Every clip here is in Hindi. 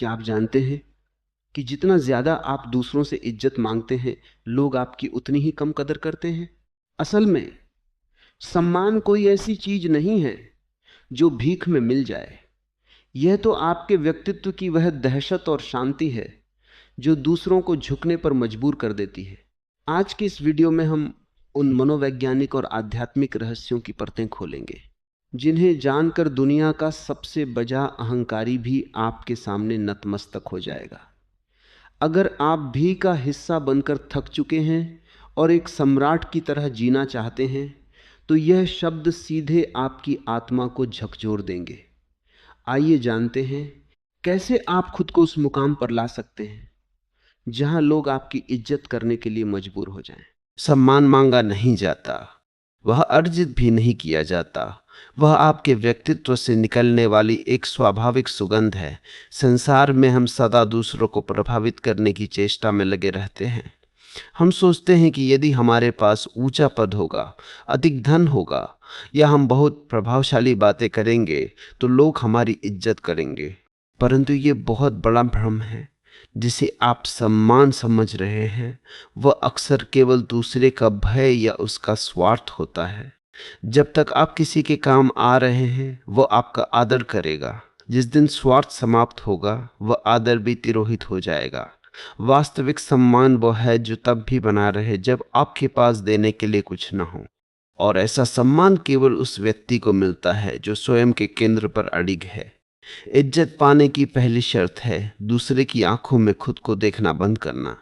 क्या आप जानते हैं कि जितना ज्यादा आप दूसरों से इज्जत मांगते हैं, लोग आपकी उतनी ही कम कदर करते हैं? असल में सम्मान कोई ऐसी चीज नहीं है जो भीख में मिल जाए। यह तो आपके व्यक्तित्व की वह दहशत और शांति है जो दूसरों को झुकने पर मजबूर कर देती है। आज के इस वीडियो में हम उन मनोवैज्ञानिक और आध्यात्मिक रहस्यों की परतें खोलेंगे जिन्हें जानकर दुनिया का सबसे बड़ा अहंकारी भी आपके सामने नतमस्तक हो जाएगा। अगर आप भी का हिस्सा बनकर थक चुके हैं और एक सम्राट की तरह जीना चाहते हैं, तो यह शब्द सीधे आपकी आत्मा को झकझोर देंगे। आइए जानते हैं कैसे आप खुद को उस मुकाम पर ला सकते हैं जहां लोग आपकी इज्जत करने के लिए मजबूर हो जाएं। सम्मान मांगा नहीं जाता, वह अर्जित भी नहीं किया जाता। वह आपके व्यक्तित्व से निकलने वाली एक स्वाभाविक सुगंध है। संसार में हम सदा दूसरों को प्रभावित करने की चेष्टा में लगे रहते हैं। हम सोचते हैं कि यदि हमारे पास ऊंचा पद होगा, अधिक धन होगा, या हम बहुत प्रभावशाली बातें करेंगे तो लोग हमारी इज्जत करेंगे। परंतु ये बहुत बड़ा भ्रम है। जिसे आप सम्मान समझ रहे हैं वह अक्सर केवल दूसरे का भय या उसका स्वार्थ होता है। जब तक आप किसी के काम आ रहे हैं वह आपका आदर करेगा। जिस दिन स्वार्थ समाप्त होगा वह आदर भी तिरोहित हो जाएगा। वास्तविक सम्मान वह है जो तब भी बना रहे जब आपके पास देने के लिए कुछ न हो। और ऐसा सम्मान केवल उस व्यक्ति को मिलता है जो स्वयं के केंद्र पर अडिग है। इज्जत पाने की पहली शर्त है दूसरे की आंखों में खुद को देखना बंद करना।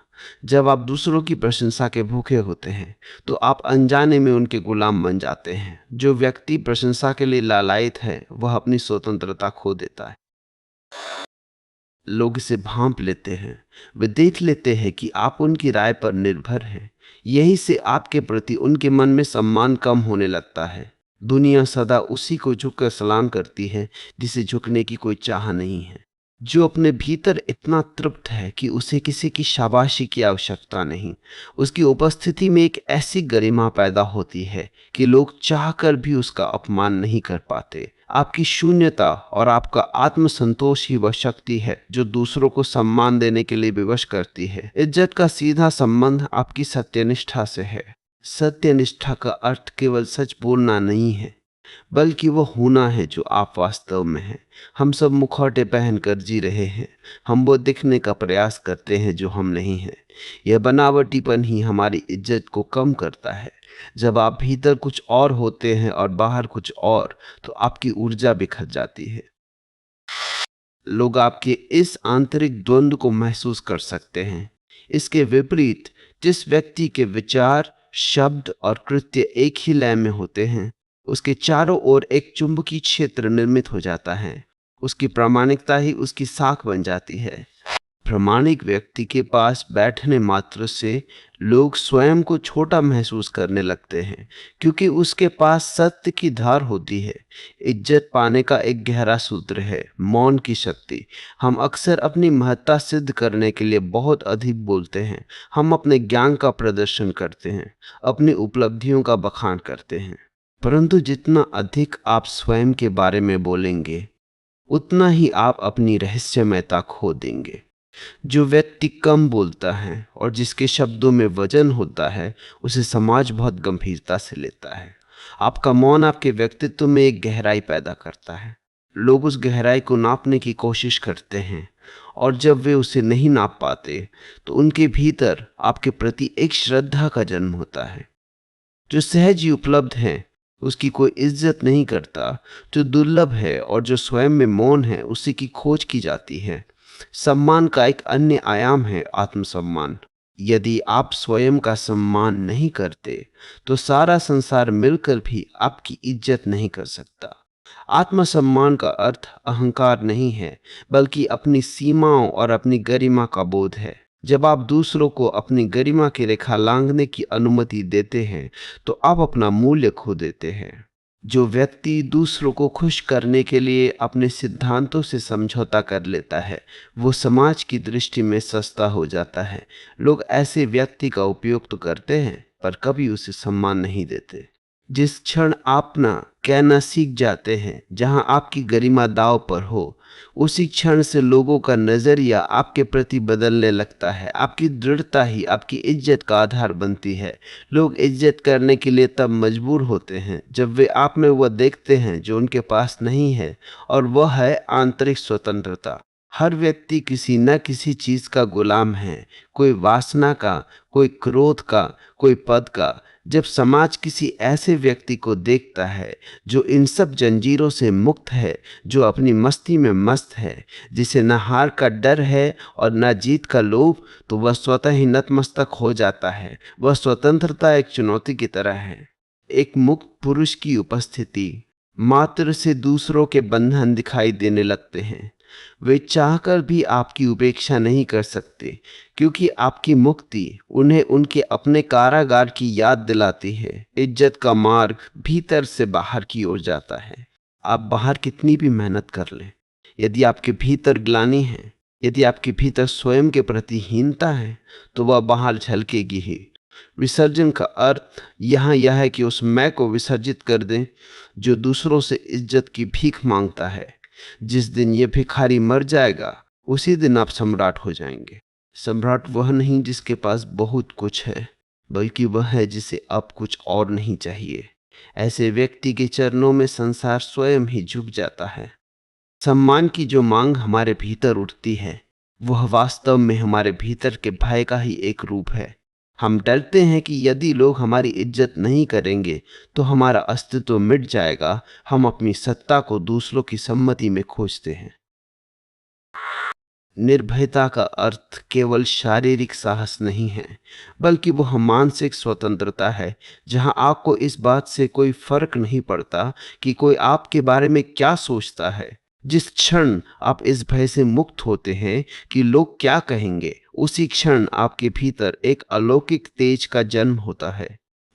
जब आप दूसरों की प्रशंसा के भूखे होते हैं तो आप अनजाने में उनके गुलाम बन जाते हैं। जो व्यक्ति प्रशंसा के लिए लालायित है वह अपनी स्वतंत्रता खो देता है। लोग इसे भांप लेते हैं, वे देख लेते हैं कि आप उनकी राय पर निर्भर हैं। यही से आपके प्रति उनके मन में सम्मान कम होने लगता है। दुनिया सदा उसी को झुककर सलाम करती है जिसे झुकने की कोई चाह नहीं है, जो अपने भीतर इतना तृप्त है कि उसे किसी की शाबाशी की आवश्यकता नहीं। उसकी उपस्थिति में एक ऐसी गरिमा पैदा होती है कि लोग चाहकर भी उसका अपमान नहीं कर पाते। आपकी शून्यता और आपका आत्मसंतोष ही वह शक्ति है जो दूसरों को सम्मान देने के लिए विवश करती है। इज्जत का सीधा संबंध आपकी सत्यनिष्ठा से है। सत्यनिष्ठा का अर्थ केवल सच बोलना नहीं है, बल्कि वो होना है जो आप वास्तव में हैं। हम सब मुखौटे पहनकर जी रहे हैं। हम वो दिखने का प्रयास करते हैं जो हम नहीं हैं। यह बनावटीपन ही हमारी इज्जत को कम करता है। जब आप भीतर कुछ और होते हैं और बाहर कुछ और, तो आपकी ऊर्जा बिखर जाती है। लोग आपके इस आंतरिक द्वंद्व को महसूस कर सकते हैं। इसके विपरीत, जिस व्यक्ति के विचार, शब्द और कृत्य एक ही लय में होते हैं, उसके चारों ओर एक चुंबकीय क्षेत्र निर्मित हो जाता है। उसकी प्रामाणिकता ही उसकी साख बन जाती है। प्रामाणिक व्यक्ति के पास बैठने मात्र से लोग स्वयं को छोटा महसूस करने लगते हैं, क्योंकि उसके पास सत्य की धार होती है। इज्जत पाने का एक गहरा सूत्र है मौन की शक्ति। हम अक्सर अपनी महत्ता सिद्ध करने के लिए बहुत अधिक बोलते हैं। हम अपने ज्ञान का प्रदर्शन करते हैं, अपनी उपलब्धियों का बखान करते हैं। परंतु जितना अधिक आप स्वयं के बारे में बोलेंगे, उतना ही आप अपनी रहस्यमयता खो देंगे। जो व्यक्ति कम बोलता है और जिसके शब्दों में वजन होता है, उसे समाज बहुत गंभीरता से लेता है। आपका मौन आपके व्यक्तित्व में एक गहराई पैदा करता है। लोग उस गहराई को नापने की कोशिश करते हैं, और जब वे उसे नहीं नाप पाते तो उनके भीतर आपके प्रति एक श्रद्धा का जन्म होता है। जो सहज ही उपलब्ध है उसकी कोई इज्जत नहीं करता। जो दुर्लभ है और जो स्वयं में मौन है उसी की खोज की जाती है। सम्मान का एक अन्य आयाम है आत्मसम्मान। यदि आप स्वयं का सम्मान नहीं करते तो सारा संसार मिलकर भी आपकी इज्जत नहीं कर सकता। आत्मसम्मान का अर्थ अहंकार नहीं है, बल्कि अपनी सीमाओं और अपनी गरिमा का बोध है। जब आप दूसरों को अपनी गरिमा की रेखा लांघने की अनुमति देते हैं तो आप अपना मूल्य खो देते हैं। जो व्यक्ति दूसरों को खुश करने के लिए अपने सिद्धांतों से समझौता कर लेता है, वो समाज की दृष्टि में सस्ता हो जाता है। लोग ऐसे व्यक्ति का उपयोग तो करते हैं पर कभी उसे सम्मान नहीं देते। जिस क्षण आप ना कहना सीख जाते हैं जहां आपकी गरिमा दांव पर हो, उसी क्षण से लोगों का नजरिया आपके प्रति बदलने लगता है। आपकी दृढ़ता ही आपकी इज्जत का आधार बनती है। लोग इज्जत करने के लिए तब मजबूर होते हैं जब वे आप में वह देखते हैं जो उनके पास नहीं है, और वह है आंतरिक स्वतंत्रता। हर व्यक्ति किसी न किसी चीज का गुलाम है, कोई वासना का, कोई क्रोध का, कोई पद का। जब समाज किसी ऐसे व्यक्ति को देखता है जो इन सब जंजीरों से मुक्त है, जो अपनी मस्ती में मस्त है, जिसे न हार का डर है और न जीत का लोभ, तो वह स्वतः ही नतमस्तक हो जाता है। वह स्वतंत्रता एक चुनौती की तरह है। एक मुक्त पुरुष की उपस्थिति मात्र से दूसरों के बंधन दिखाई देने लगते हैं। वे चाहकर भी आपकी उपेक्षा नहीं कर सकते, क्योंकि आपकी मुक्ति उन्हें उनके अपने कारागार की याद दिलाती है। इज्जत का मार्ग भीतर से बाहर की ओर जाता है। आप बाहर कितनी भी मेहनत कर लें, यदि आपके भीतर ग्लानि है, यदि आपके भीतर स्वयं के प्रति हीनता है, तो वह बाहर झलकेगी ही। विसर्जन का अर्थ यहाँ यह है कि उस मैं को विसर्जित कर दें जो दूसरों से इज्जत की भीख मांगता है। जिस दिन ये भिखारी मर जाएगा, उसी दिन आप सम्राट हो जाएंगे। सम्राट वह नहीं जिसके पास बहुत कुछ है, बल्कि वह है जिसे अब कुछ और नहीं चाहिए। ऐसे व्यक्ति के चरणों में संसार स्वयं ही झुक जाता है। सम्मान की जो मांग हमारे भीतर उठती है, वह वास्तव में हमारे भीतर के भय का ही एक रूप है। हम डरते हैं कि यदि लोग हमारी इज्जत नहीं करेंगे तो हमारा अस्तित्व मिट जाएगा। हम अपनी सत्ता को दूसरों की सम्मति में खोजते हैं। निर्भयता का अर्थ केवल शारीरिक साहस नहीं है, बल्कि वह मानसिक स्वतंत्रता है, जहां आपको इस बात से कोई फर्क नहीं पड़ता कि कोई आपके बारे में क्या सोचता है। जिस क्षण आप इस भय से मुक्त होते हैं कि लोग क्या कहेंगे, उसी क्षण आपके भीतर एक अलौकिक तेज का जन्म होता है।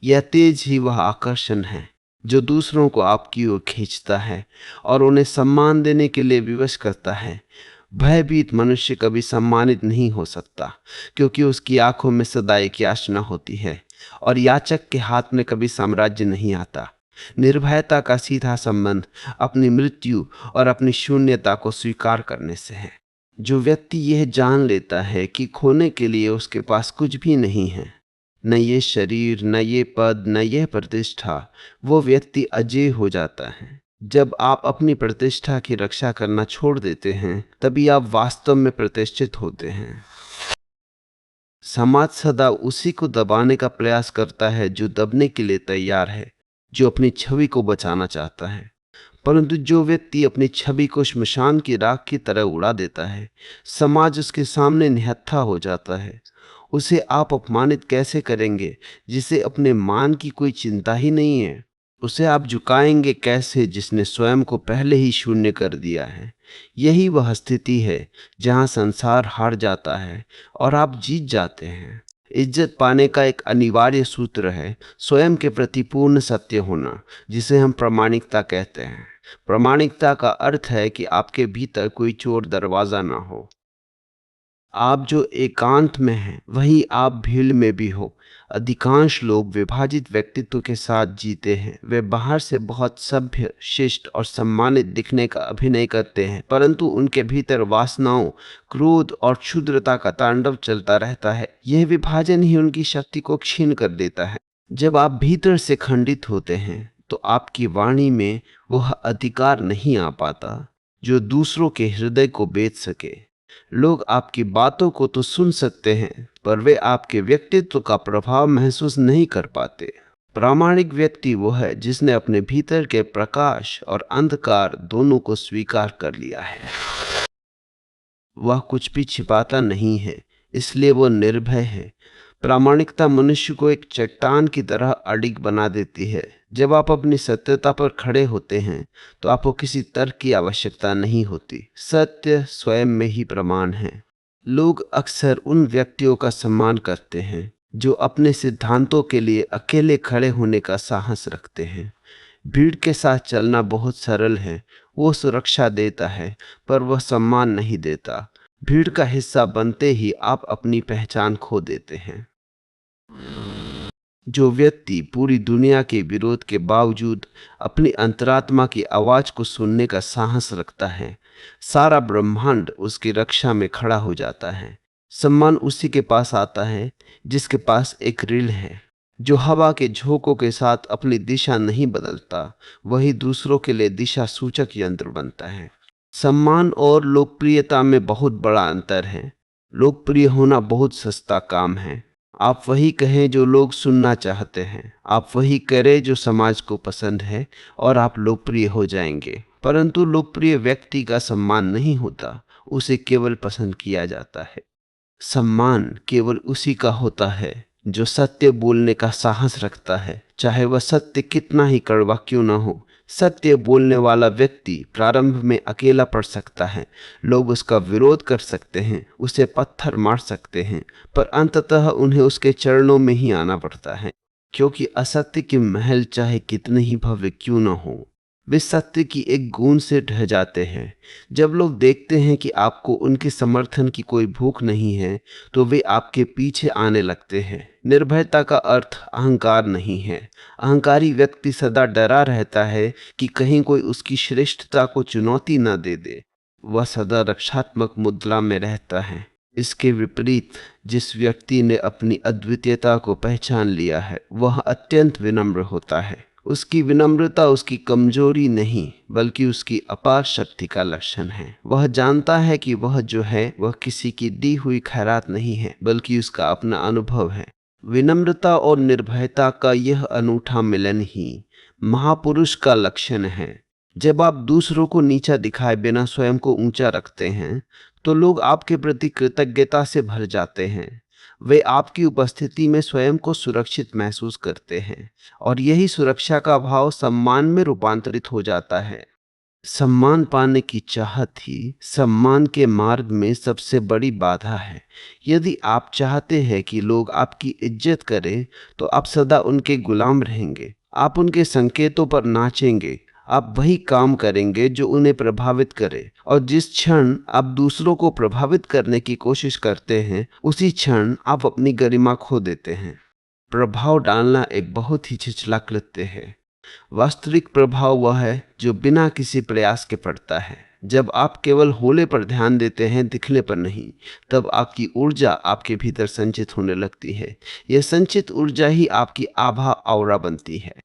यह तेज ही वह आकर्षण है जो दूसरों को आपकी ओर खींचता है और उन्हें सम्मान देने के लिए विवश करता है। भयभीत मनुष्य कभी सम्मानित नहीं हो सकता, क्योंकि उसकी आंखों में सदा एक याचना होती है, और याचक के हाथ में कभी साम्राज्य नहीं आता। निर्भयता का सीधा संबंध अपनी मृत्यु और अपनी शून्यता को स्वीकार करने से है। जो व्यक्ति यह जान लेता है कि खोने के लिए उसके पास कुछ भी नहीं है, न ये शरीर, न ये पद, न यह प्रतिष्ठा, वो व्यक्ति अजेय हो जाता है। जब आप अपनी प्रतिष्ठा की रक्षा करना छोड़ देते हैं, तभी आप वास्तव में प्रतिष्ठित होते हैं। समाज सदा उसी को दबाने का प्रयास करता है जो दबने के लिए तैयार है, जो अपनी छवि को बचाना चाहता है। परंतु जो व्यक्ति अपनी छवि को श्मशान की राख की तरह उड़ा देता है, समाज उसके सामने निहत्था हो जाता है। उसे आप अपमानित कैसे करेंगे जिसे अपने मान की कोई चिंता ही नहीं है? उसे आप झुकाएंगे कैसे जिसने स्वयं को पहले ही शून्य कर दिया है? यही वह स्थिति है जहां संसार हार जाता है और आप जीत जाते हैं। इज्जत पाने का एक अनिवार्य सूत्र है स्वयं के प्रति पूर्ण सत्य होना, जिसे हम प्रामाणिकता कहते हैं। प्रामाणिकता का अर्थ है कि आपके भीतर कोई चोर दरवाजा ना हो। आप जो एकांत में हैं, वही आप भीड़ में भी हो। अधिकांश लोग विभाजित व्यक्तित्व के साथ जीते हैं। वे बाहर से बहुत सभ्य, शिष्ट और सम्मानित दिखने का अभिनय करते हैं, परंतु उनके भीतर वासनाओं, क्रोध और क्षुद्रता का तांडव चलता रहता है। यह विभाजन ही उनकी शक्ति को क्षीण कर देता है। जब आप भीतर से खंडित होते हैं, तो आपकी वाणी में वह अधिकार नहीं आ पाता जो दूसरों के हृदय को बेच सके। लोग आपकी बातों को तो सुन सकते हैं, पर वे आपके व्यक्तित्व का प्रभाव महसूस नहीं कर पाते। प्रामाणिक व्यक्ति वो है जिसने अपने भीतर के प्रकाश और अंधकार दोनों को स्वीकार कर लिया है। वह कुछ भी छिपाता नहीं है, इसलिए वो निर्भय है। प्रामाणिकता मनुष्य को एक चट्टान की तरह अडिग बना देती है। जब आप अपनी सत्यता पर खड़े होते हैं, तो आपको किसी तर्क की आवश्यकता नहीं होती। सत्य स्वयं में ही प्रमाण है। लोग अक्सर उन व्यक्तियों का सम्मान करते हैं जो अपने सिद्धांतों के लिए अकेले खड़े होने का साहस रखते हैं। भीड़ के साथ चलना बहुत सरल है, वो सुरक्षा देता है, पर वह सम्मान नहीं देता। भीड़ का हिस्सा बनते ही आप अपनी पहचान खो देते हैं। जो व्यक्ति पूरी दुनिया के विरोध के बावजूद अपनी अंतरात्मा की आवाज को सुनने का साहस रखता है, सारा ब्रह्मांड उसकी रक्षा में खड़ा हो जाता है। सम्मान उसी के पास आता है जिसके पास एक रीढ़ है, जो हवा के झोंकों के साथ अपनी दिशा नहीं बदलता, वही दूसरों के लिए दिशा सूचक यंत्र बनता है। सम्मान और लोकप्रियता में बहुत बड़ा अंतर है। लोकप्रिय होना बहुत सस्ता काम है। आप वही कहें जो लोग सुनना चाहते हैं, आप वही करें जो समाज को पसंद है, और आप लोकप्रिय हो जाएंगे। परंतु लोकप्रिय व्यक्ति का सम्मान नहीं होता, उसे केवल पसंद किया जाता है। सम्मान केवल उसी का होता है जो सत्य बोलने का साहस रखता है, चाहे वह सत्य कितना ही कड़वा क्यों ना हो। सत्य बोलने वाला व्यक्ति प्रारंभ में अकेला पड़ सकता है, लोग उसका विरोध कर सकते हैं, उसे पत्थर मार सकते हैं, पर अंततः उन्हें उसके चरणों में ही आना पड़ता है, क्योंकि असत्य के महल चाहे कितने ही भव्य क्यों न हो, वे सत्य की एक गूंज से ढह जाते हैं। जब लोग देखते हैं कि आपको उनके समर्थन की कोई भूख नहीं है, तो वे आपके पीछे आने लगते हैं। निर्भयता का अर्थ अहंकार नहीं है। अहंकारी व्यक्ति सदा डरा रहता है कि कहीं कोई उसकी श्रेष्ठता को चुनौती न दे दे। वह सदा रक्षात्मक मुद्रा में रहता है। इसके विपरीत, जिस व्यक्ति ने अपनी अद्वितीयता को पहचान लिया है, वह अत्यंत विनम्र होता है। उसकी विनम्रता उसकी कमजोरी नहीं, बल्कि उसकी अपार शक्ति का लक्षण है। वह जानता है कि वह जो है वह किसी की दी हुई खैरात नहीं है, बल्कि उसका अपना अनुभव है। विनम्रता और निर्भयता का यह अनूठा मिलन ही महापुरुष का लक्षण है। जब आप दूसरों को नीचा दिखाए बिना स्वयं को ऊंचा रखते हैं, तो लोग आपके प्रति कृतज्ञता से भर जाते हैं। वे आपकी उपस्थिति में स्वयं को सुरक्षित महसूस करते हैं, और यही सुरक्षा का भाव सम्मान में रूपांतरित हो जाता है। सम्मान पाने की चाहत ही सम्मान के मार्ग में सबसे बड़ी बाधा है। यदि आप चाहते हैं कि लोग आपकी इज्जत करें, तो आप सदा उनके गुलाम रहेंगे। आप उनके संकेतों पर नाचेंगे, आप वही काम करेंगे जो उन्हें प्रभावित करे, और जिस क्षण आप दूसरों को प्रभावित करने की कोशिश करते हैं, उसी क्षण आप अपनी गरिमा खो देते हैं। प्रभाव डालना एक बहुत ही छिछला कृत्य है। वास्तविक प्रभाव वह है जो बिना किसी प्रयास के पड़ता है। जब आप केवल होले पर ध्यान देते हैं, दिखने पर नहीं, तब आपकी ऊर्जा आपके भीतर संचित होने लगती है। यह संचित ऊर्जा ही आपकी आभा ऑरा बनती है।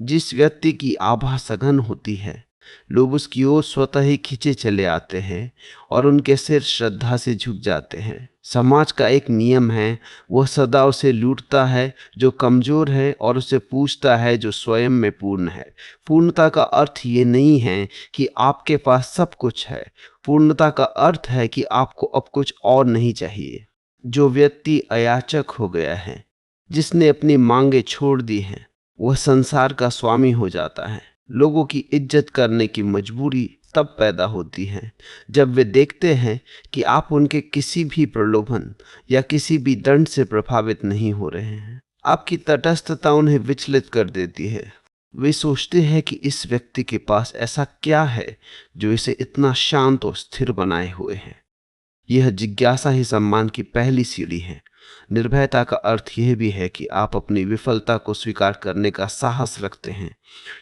जिस व्यक्ति की आभा सघन होती है, लोग उसकी ओर स्वतः ही खींचे चले आते हैं और उनके सिर श्रद्धा से झुक जाते हैं। समाज का एक नियम है, वह सदा उसे लूटता है जो कमजोर है, और उसे पूछता है जो स्वयं में पूर्ण है। पूर्णता का अर्थ ये नहीं है कि आपके पास सब कुछ है। पूर्णता का अर्थ है कि आपको अब कुछ और नहीं चाहिए। जो व्यक्ति अयाचक हो गया है, जिसने अपनी मांगे छोड़ दी हैं, वह संसार का स्वामी हो जाता है। लोगों की इज्जत करने की मजबूरी तब पैदा होती है जब वे देखते हैं कि आप उनके किसी भी प्रलोभन या किसी भी दंड से प्रभावित नहीं हो रहे हैं। आपकी तटस्थता उन्हें विचलित कर देती है। वे सोचते हैं कि इस व्यक्ति के पास ऐसा क्या है जो इसे इतना शांत और स्थिर बनाए हुए है। यह जिज्ञासा ही सम्मान की पहली सीढ़ी है। निर्भयता का अर्थ यह भी है कि आप अपनी विफलता को स्वीकार करने का साहस रखते हैं।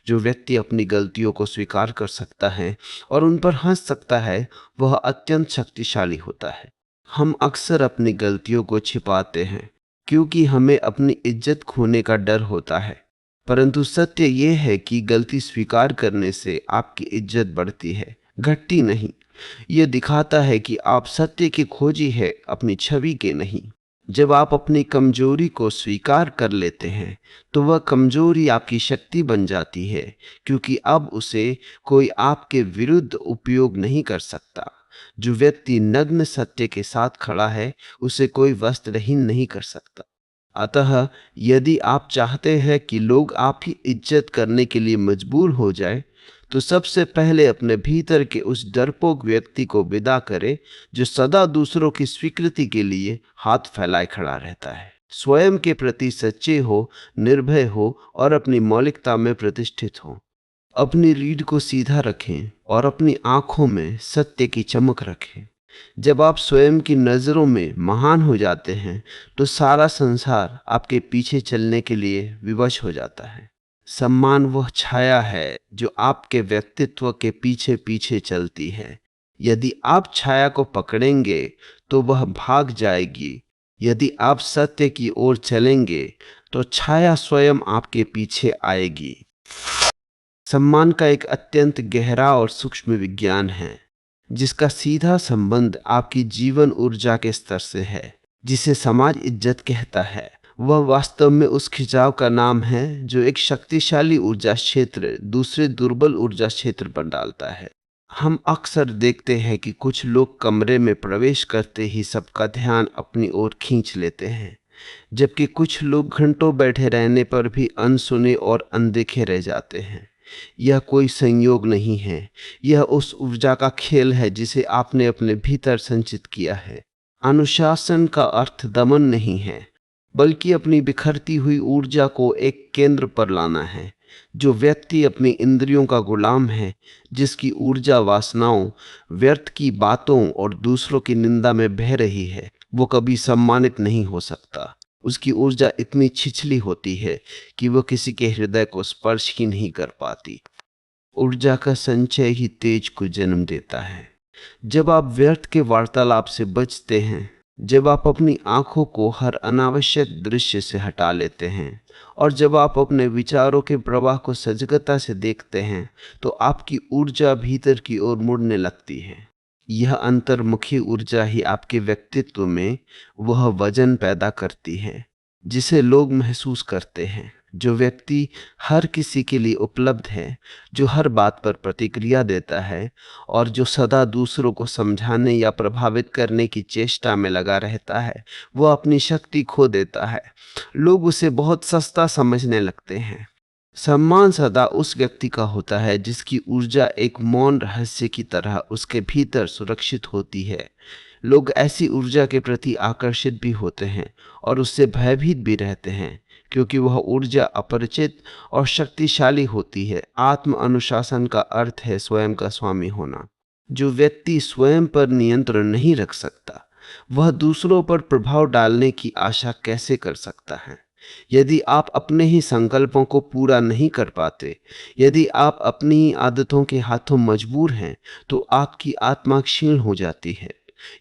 जो व्यक्ति अपनी गलतियों को स्वीकार कर सकता है और उन पर हंस सकता है, वह अत्यंत शक्तिशाली होता है। हम अक्सर अपनी गलतियों को छिपाते हैं क्योंकि हमें अपनी इज्जत खोने का डर होता है, परंतु सत्य यह है कि गलती स्वीकार करने से आपकी इज्जत बढ़ती है, घटती नहीं। यह दिखाता है कि आप सत्य की खोजी है, अपनी छवि के नहीं। जब आप अपनी कमजोरी को स्वीकार कर लेते हैं, तो वह कमजोरी आपकी शक्ति बन जाती है, क्योंकि अब उसे कोई आपके विरुद्ध उपयोग नहीं कर सकता। जो व्यक्ति नग्न सत्य के साथ खड़ा है, उसे कोई वस्त्रहीन नहीं कर सकता। अतः यदि आप चाहते हैं कि लोग आपकी इज्जत करने के लिए मजबूर हो जाए, तो सबसे पहले अपने भीतर के उस डरपोक व्यक्ति को विदा करें जो सदा दूसरों की स्वीकृति के लिए हाथ फैलाए खड़ा रहता है। स्वयं के प्रति सच्चे हो, निर्भय हो और अपनी मौलिकता में प्रतिष्ठित हो। अपनी रीढ़ को सीधा रखें और अपनी आंखों में सत्य की चमक रखें। जब आप स्वयं की नज़रों में महान हो जाते हैं तो सारा संसार आपके पीछे चलने के लिए विवश हो जाता है। सम्मान वह छाया है जो आपके व्यक्तित्व के पीछे पीछे चलती है। यदि आप छाया को पकड़ेंगे तो वह भाग जाएगी। यदि आप सत्य की ओर चलेंगे तो छाया स्वयं आपके पीछे आएगी। सम्मान का एक अत्यंत गहरा और सूक्ष्म विज्ञान है जिसका सीधा संबंध आपकी जीवन ऊर्जा के स्तर से है। जिसे समाज इज्जत कहता है वह वास्तव में उस खिंचाव का नाम है जो एक शक्तिशाली ऊर्जा क्षेत्र दूसरे दुर्बल ऊर्जा क्षेत्र पर डालता है। हम अक्सर देखते हैं कि कुछ लोग कमरे में प्रवेश करते ही सबका ध्यान अपनी ओर खींच लेते हैं, जबकि कुछ लोग घंटों बैठे रहने पर भी अनसुने और अनदेखे रह जाते हैं। यह कोई संयोग नहीं है, यह उस ऊर्जा का खेल है जिसे आपने अपने भीतर संचित किया है। अनुशासन का अर्थ दमन नहीं है, बल्कि अपनी बिखरती हुई ऊर्जा को एक केंद्र पर लाना है। जो व्यक्ति अपनी इंद्रियों का गुलाम है, जिसकी ऊर्जा वासनाओं, व्यर्थ की बातों और दूसरों की निंदा में बह रही है, वो कभी सम्मानित नहीं हो सकता। उसकी ऊर्जा इतनी छिछली होती है कि वो किसी के हृदय को स्पर्श ही नहीं कर पाती। ऊर्जा का संचय ही तेज को जन्म देता है। जब आप व्यर्थ के वार्तालाप से बचते हैं, जब आप अपनी आंखों को हर अनावश्यक दृश्य से हटा लेते हैं और जब आप अपने विचारों के प्रवाह को सजगता से देखते हैं, तो आपकी ऊर्जा भीतर की ओर मुड़ने लगती है। यह अंतर्मुखी ऊर्जा ही आपके व्यक्तित्व में वह वजन पैदा करती है जिसे लोग महसूस करते हैं। जो व्यक्ति हर किसी के लिए उपलब्ध है, जो हर बात पर प्रतिक्रिया देता है और जो सदा दूसरों को समझाने या प्रभावित करने की चेष्टा में लगा रहता है, वह अपनी शक्ति खो देता है। लोग उसे बहुत सस्ता समझने लगते हैं। सम्मान सदा उस व्यक्ति का होता है जिसकी ऊर्जा एक मौन रहस्य की तरह उसके भीतर सुरक्षित होती है। लोग ऐसी ऊर्जा के प्रति आकर्षित भी होते हैं और उससे भयभीत भी रहते हैं, क्योंकि वह ऊर्जा अपरिचित और शक्तिशाली होती है। आत्म अनुशासन का अर्थ है स्वयं का स्वामी होना। जो व्यक्ति स्वयं पर नियंत्रण नहीं रख सकता, वह दूसरों पर प्रभाव डालने की आशा कैसे कर सकता है? यदि आप अपने ही संकल्पों को पूरा नहीं कर पाते, यदि आप अपनी ही आदतों के हाथों मजबूर हैं, तो आपकी आत्मा क्षीण हो जाती है।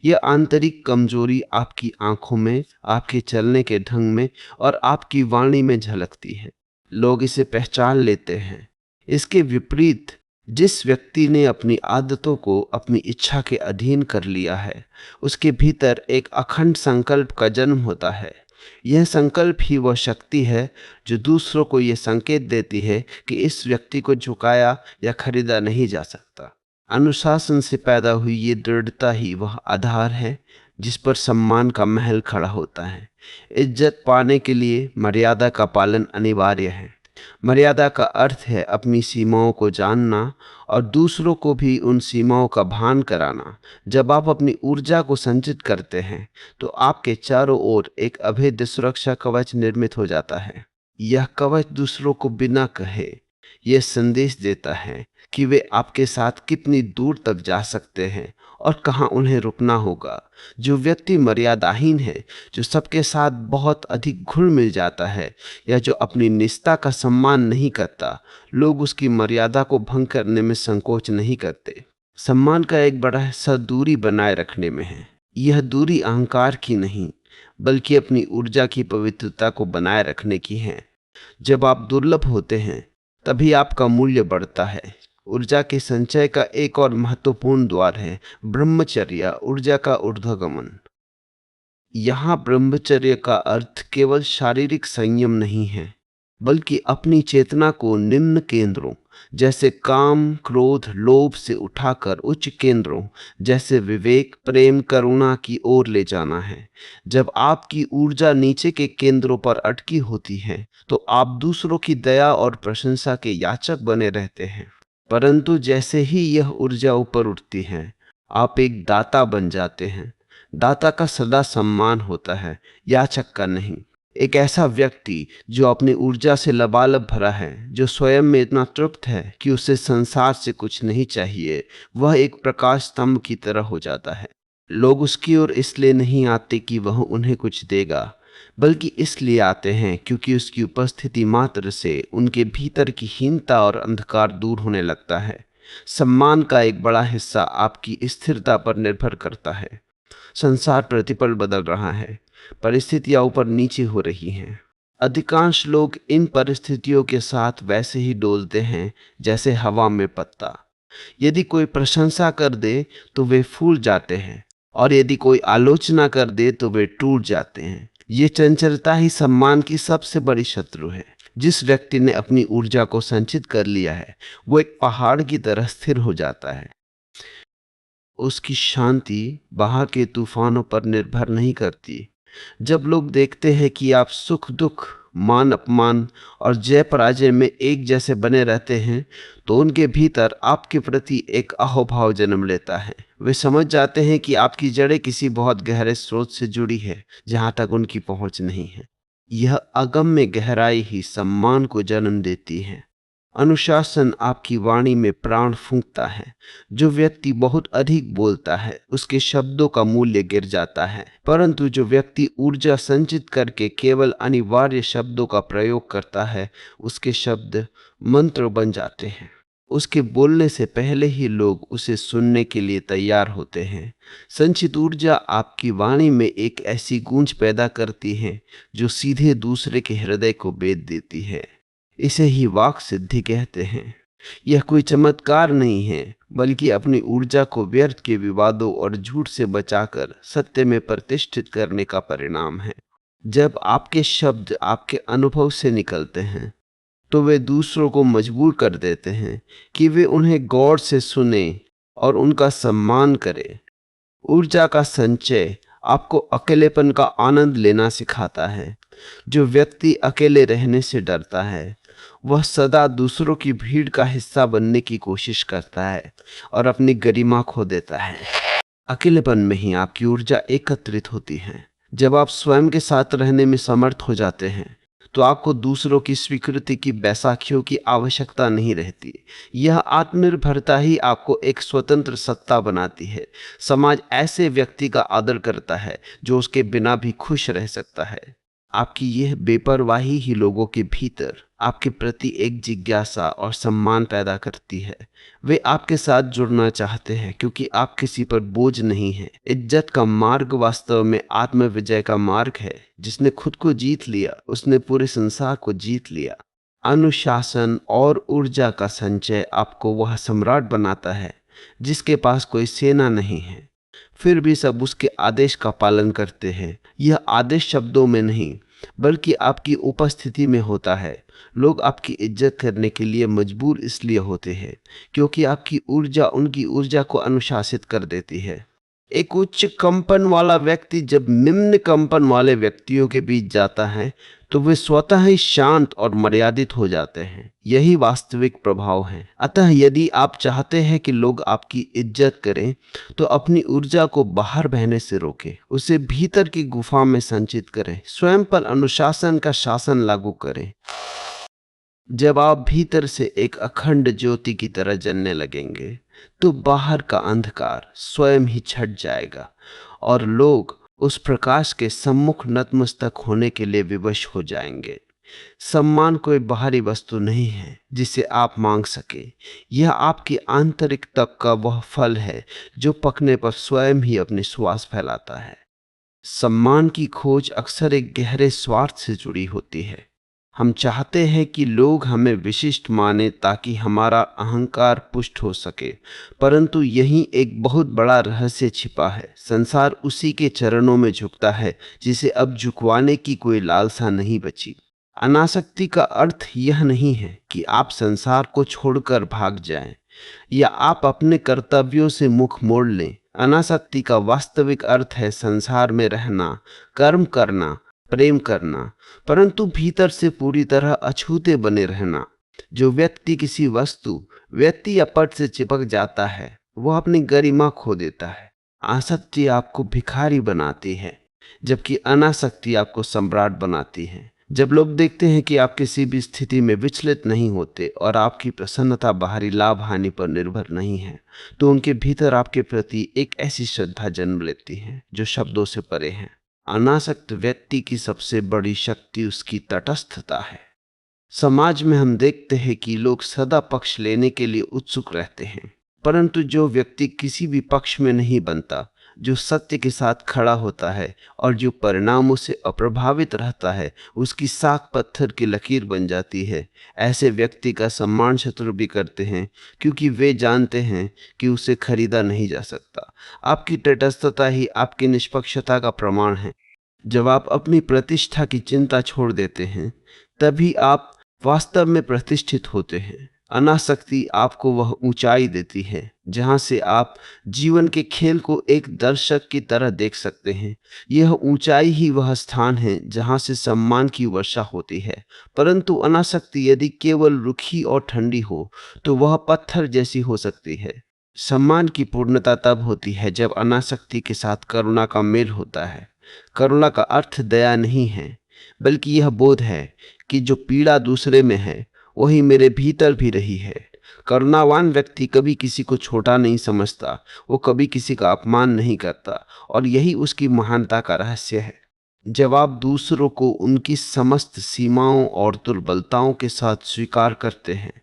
यह आंतरिक कमजोरी आपकी आंखों में, आपके चलने के ढंग में और आपकी वाणी में झलकती है। लोग इसे पहचान लेते हैं। इसके विपरीत, जिस व्यक्ति ने अपनी आदतों को अपनी इच्छा के अधीन कर लिया है, उसके भीतर एक अखंड संकल्प का जन्म होता है। यह संकल्प ही वह शक्ति है जो दूसरों को यह संकेत देती है कि इस व्यक्ति को झुकाया या खरीदा नहीं जा सकता। अनुशासन से पैदा हुई ये दृढ़ता ही वह आधार है जिस पर सम्मान का महल खड़ा होता है। इज्जत पाने के लिए मर्यादा का पालन अनिवार्य है। मर्यादा का अर्थ है अपनी सीमाओं को जानना और दूसरों को भी उन सीमाओं का भान कराना। जब आप अपनी ऊर्जा को संचित करते हैं, तो आपके चारों ओर एक अभेद्य सुरक्षा कवच निर्मित हो जाता है। यह कवच दूसरों को बिना कहे यह संदेश देता है कि वे आपके साथ कितनी दूर तक जा सकते हैं और कहाँ उन्हें रुकना होगा। जो व्यक्ति मर्यादाहीन है, जो सबके साथ बहुत अधिक घुल मिल जाता है या जो अपनी निष्ठा का सम्मान नहीं करता, लोग उसकी मर्यादा को भंग करने में संकोच नहीं करते। सम्मान का एक बड़ा हिस्सा दूरी बनाए रखने में है। यह दूरी अहंकार की नहीं, बल्कि अपनी ऊर्जा की पवित्रता को बनाए रखने की है। जब आप दुर्लभ होते हैं, तभी आपका मूल्य बढ़ता है। ऊर्जा के संचय का एक और महत्वपूर्ण द्वार है ब्रह्मचर्य, ऊर्जा का ऊर्ध्वगमन। यहाँ ब्रह्मचर्य का अर्थ केवल शारीरिक संयम नहीं है, बल्कि अपनी चेतना को निम्न केंद्रों जैसे काम, क्रोध, लोभ से उठाकर उच्च केंद्रों जैसे विवेक, प्रेम, करुणा की ओर ले जाना है। जब आपकी ऊर्जा नीचे के केंद्रों पर अटकी होती है, तो आप दूसरों की दया और प्रशंसा के याचक बने रहते हैं। परंतु जैसे ही यह ऊर्जा ऊपर उठती है, आप एक दाता बन जाते हैं। दाता का सदा सम्मान होता है, याचक का नहीं। एक ऐसा व्यक्ति जो अपनी ऊर्जा से लबालब भरा है, जो स्वयं में इतना तृप्त है कि उसे संसार से कुछ नहीं चाहिए, वह एक प्रकाश स्तंभ की तरह हो जाता है। लोग उसकी ओर इसलिए नहीं आते कि वह उन्हें कुछ देगा, बल्कि इसलिए आते हैं क्योंकि उसकी उपस्थिति मात्र से उनके भीतर की हीनता और अंधकार दूर होने लगता है। सम्मान का एक बड़ा हिस्सा आपकी स्थिरता पर निर्भर करता है। संसार प्रतिपल बदल रहा है, परिस्थितियां ऊपर नीचे हो रही हैं। अधिकांश लोग इन परिस्थितियों के साथ वैसे ही डोलते हैं जैसे हवा में पत्ता। यदि कोई प्रशंसा कर दे तो वे फूल जाते हैं, और यदि कोई आलोचना कर दे तो वे टूट जाते हैं। ये चंचलता ही सम्मान की सबसे बड़ी शत्रु है। जिस व्यक्ति ने अपनी ऊर्जा को संचित कर लिया है, वो एक पहाड़ की तरह स्थिर हो जाता है। उसकी शांति बाहर के तूफानों पर निर्भर नहीं करती। जब लोग देखते हैं कि आप सुख दुख, मान अपमान और जय पराजय में एक जैसे बने रहते हैं, तो उनके भीतर आपके प्रति एक अहोभाव जन्म लेता है। वे समझ जाते हैं कि आपकी जड़ें किसी बहुत गहरे स्रोत से जुड़ी है, जहां तक उनकी पहुंच नहीं है। यह अगम्य गहराई ही सम्मान को जन्म देती है। अनुशासन आपकी वाणी में प्राण फूंकता है। जो व्यक्ति बहुत अधिक बोलता है, उसके शब्दों का मूल्य गिर जाता है, परंतु जो व्यक्ति ऊर्जा संचित करके केवल अनिवार्य शब्दों का प्रयोग करता है, उसके शब्द मंत्र बन जाते हैं। उसके बोलने से पहले ही लोग उसे सुनने के लिए तैयार होते हैं। संचित ऊर्जा आपकी वाणी में एक ऐसी गूंज पैदा करती है जो सीधे दूसरे के हृदय को बेध देती है। इसे ही वाक सिद्धि कहते हैं। यह कोई चमत्कार नहीं है, बल्कि अपनी ऊर्जा को व्यर्थ के विवादों और झूठ से बचाकर सत्य में प्रतिष्ठित करने का परिणाम है। जब आपके शब्द आपके अनुभव से निकलते हैं, तो वे दूसरों को मजबूर कर देते हैं कि वे उन्हें गौर से सुने और उनका सम्मान करें। ऊर्जा का संचय आपको अकेलेपन का आनंद लेना सिखाता है। जो व्यक्ति अकेले रहने से डरता है, वह सदा दूसरों की भीड़ का हिस्सा बनने की कोशिश करता है और अपनी गरिमा खो देता है। अकेलेपन में ही आपकी ऊर्जा एकत्रित होती है। जब आप स्वयं के साथ रहने में समर्थ हो जाते हैं, तो आपको दूसरों की स्वीकृति की बैसाखियों की आवश्यकता नहीं रहती। यह आत्मनिर्भरता ही आपको एक स्वतंत्र सत्ता बनाती है। समाज ऐसे व्यक्ति का आदर करता है जो उसके बिना भी खुश रह सकता है। आपकी यह बेपरवाही ही लोगों के भीतर आपके प्रति एक जिज्ञासा और सम्मान पैदा करती है। वे आपके साथ जुड़ना चाहते हैं क्योंकि आप किसी पर बोझ नहीं हैं। इज्जत का मार्ग वास्तव में आत्मविजय का मार्ग है। जिसने खुद को जीत लिया, उसने पूरे संसार को जीत लिया। अनुशासन और ऊर्जा का संचय आपको वह सम्राट बनाता है जिसके पास कोई सेना नहीं है, फिर भी सब उसके आदेश का पालन करते हैं। यह आदेश शब्दों में नहीं, बल्कि आपकी उपस्थिति में होता है। लोग आपकी इज्जत करने के लिए मजबूर इसलिए होते हैं क्योंकि आपकी ऊर्जा उनकी ऊर्जा को अनुशासित कर देती है। एक उच्च कंपन वाला व्यक्ति जब निम्न कंपन वाले व्यक्तियों के बीच जाता है, तो वे स्वतः ही शांत और मर्यादित हो जाते हैं। यही वास्तविक प्रभाव है। अतः यदि आप चाहते हैं कि लोग आपकी इज्जत करें, तो अपनी ऊर्जा को बाहर बहने से रोकें, उसे भीतर की गुफा में संचित करें, स्वयं पर अनुशासन का शासन लागू करें। जब आप भीतर से एक अखंड ज्योति की तरह जलने लगेंगे, तो बाहर का अंधकार स्वयं ही छट जाएगा और लोग उस प्रकाश के सम्मुख नतमस्तक होने के लिए विवश हो जाएंगे। सम्मान कोई बाहरी वस्तु नहीं है जिसे आप मांग सके। यह आपकी आंतरिक तप का वह फल है जो पकने पर स्वयं ही अपनी सुवास फैलाता है। सम्मान की खोज अक्सर एक गहरे स्वार्थ से जुड़ी होती है। हम चाहते हैं कि लोग हमें विशिष्ट माने ताकि हमारा अहंकार पुष्ट हो सके, परंतु यहीं एक बहुत बड़ा रहस्य छिपा है। संसार उसी के चरणों में झुकता है जिसे अब झुकवाने की कोई लालसा नहीं बची। अनासक्ति का अर्थ यह नहीं है कि आप संसार को छोड़कर भाग जाएं या आप अपने कर्तव्यों से मुख मोड़ लें। अनासक्ति का वास्तविक अर्थ है संसार में रहना, कर्म करना, प्रेम करना, परंतु भीतर से पूरी तरह अछूते बने रहना। जो व्यक्ति किसी वस्तु, व्यक्ति या पद से चिपक जाता है, वह अपनी गरिमा खो देता है। आसक्ति आपको भिखारी बनाती है, जबकि अनासक्ति आपको सम्राट बनाती है। जब लोग देखते हैं कि आप किसी भी स्थिति में विचलित नहीं होते और आपकी प्रसन्नता बाहरी लाभ हानि पर निर्भर नहीं है, तो उनके भीतर आपके प्रति एक ऐसी श्रद्धा जन्म लेती है जो शब्दों से परे है। अनासक्त व्यक्ति की सबसे बड़ी शक्ति उसकी तटस्थता है। समाज में हम देखते हैं कि लोग सदा पक्ष लेने के लिए उत्सुक रहते हैं, परंतु जो व्यक्ति किसी भी पक्ष में नहीं बनता, जो सत्य के साथ खड़ा होता है और जो परिणामों से अप्रभावित रहता है, उसकी साख पत्थर की लकीर बन जाती है। ऐसे व्यक्ति का सम्मान शत्रु भी करते हैं, क्योंकि वे जानते हैं कि उसे खरीदा नहीं जा सकता। आपकी तटस्थता ही आपकी निष्पक्षता का प्रमाण है। जब आप अपनी प्रतिष्ठा की चिंता छोड़ देते हैं, तभी आप वास्तव में प्रतिष्ठित होते हैं। अनासक्ति आपको वह ऊंचाई देती है जहां से आप जीवन के खेल को एक दर्शक की तरह देख सकते हैं। यह ऊंचाई ही वह स्थान है जहां से सम्मान की वर्षा होती है। परंतु अनासक्ति यदि केवल रुखी और ठंडी हो तो वह पत्थर जैसी हो सकती है। सम्मान की पूर्णता तब होती है जब अनासक्ति के साथ करुणा का मेल होता है। करुणा का अर्थ दया नहीं है, बल्कि यह बोध है कि जो पीड़ा दूसरे में है वही मेरे भीतर भी रही है। करुणावान व्यक्ति कभी किसी को छोटा नहीं समझता, वो कभी किसी का अपमान नहीं करता, और यही उसकी महानता का रहस्य है। जब आप दूसरों को उनकी समस्त सीमाओं और दुर्बलताओं के साथ स्वीकार करते हैं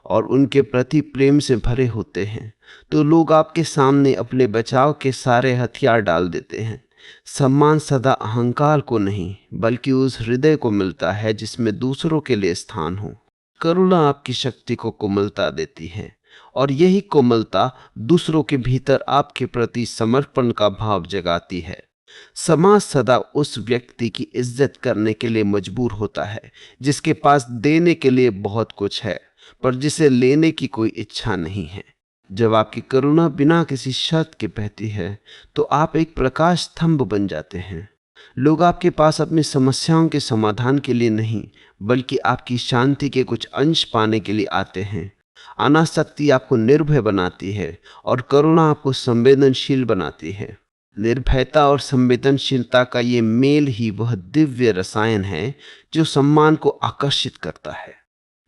और उनके प्रति प्रेम से भरे होते हैं, तो लोग आपके सामने अपने बचाव के सारे हथियार डाल देते हैं। सम्मान सदा अहंकार को नहीं, बल्कि उस हृदय को मिलता है जिसमें दूसरों के लिए स्थान हो। करुणा आपकी शक्ति को कोमलता देती है, और यही कोमलता दूसरों के भीतर आपके प्रति समर्पण का भाव जगाती है। समाज सदा उस व्यक्ति की इज्जत करने के लिए मजबूर होता है जिसके पास देने के लिए बहुत कुछ है, पर जिसे लेने की कोई इच्छा नहीं है। जब आपकी करुणा बिना किसी शर्त के बहती है, तो आप एक प्रकाश स्तंभ बन जाते हैं। लोग आपके पास अपनी समस्याओं के समाधान के लिए नहीं, बल्कि आपकी शांति के कुछ अंश पाने के लिए आते हैं। अनासक्ति आपको निर्भय बनाती है और करुणा आपको संवेदनशील बनाती है। निर्भयता और संवेदनशीलता का ये मेल ही वह दिव्य रसायन है जो सम्मान को आकर्षित करता है।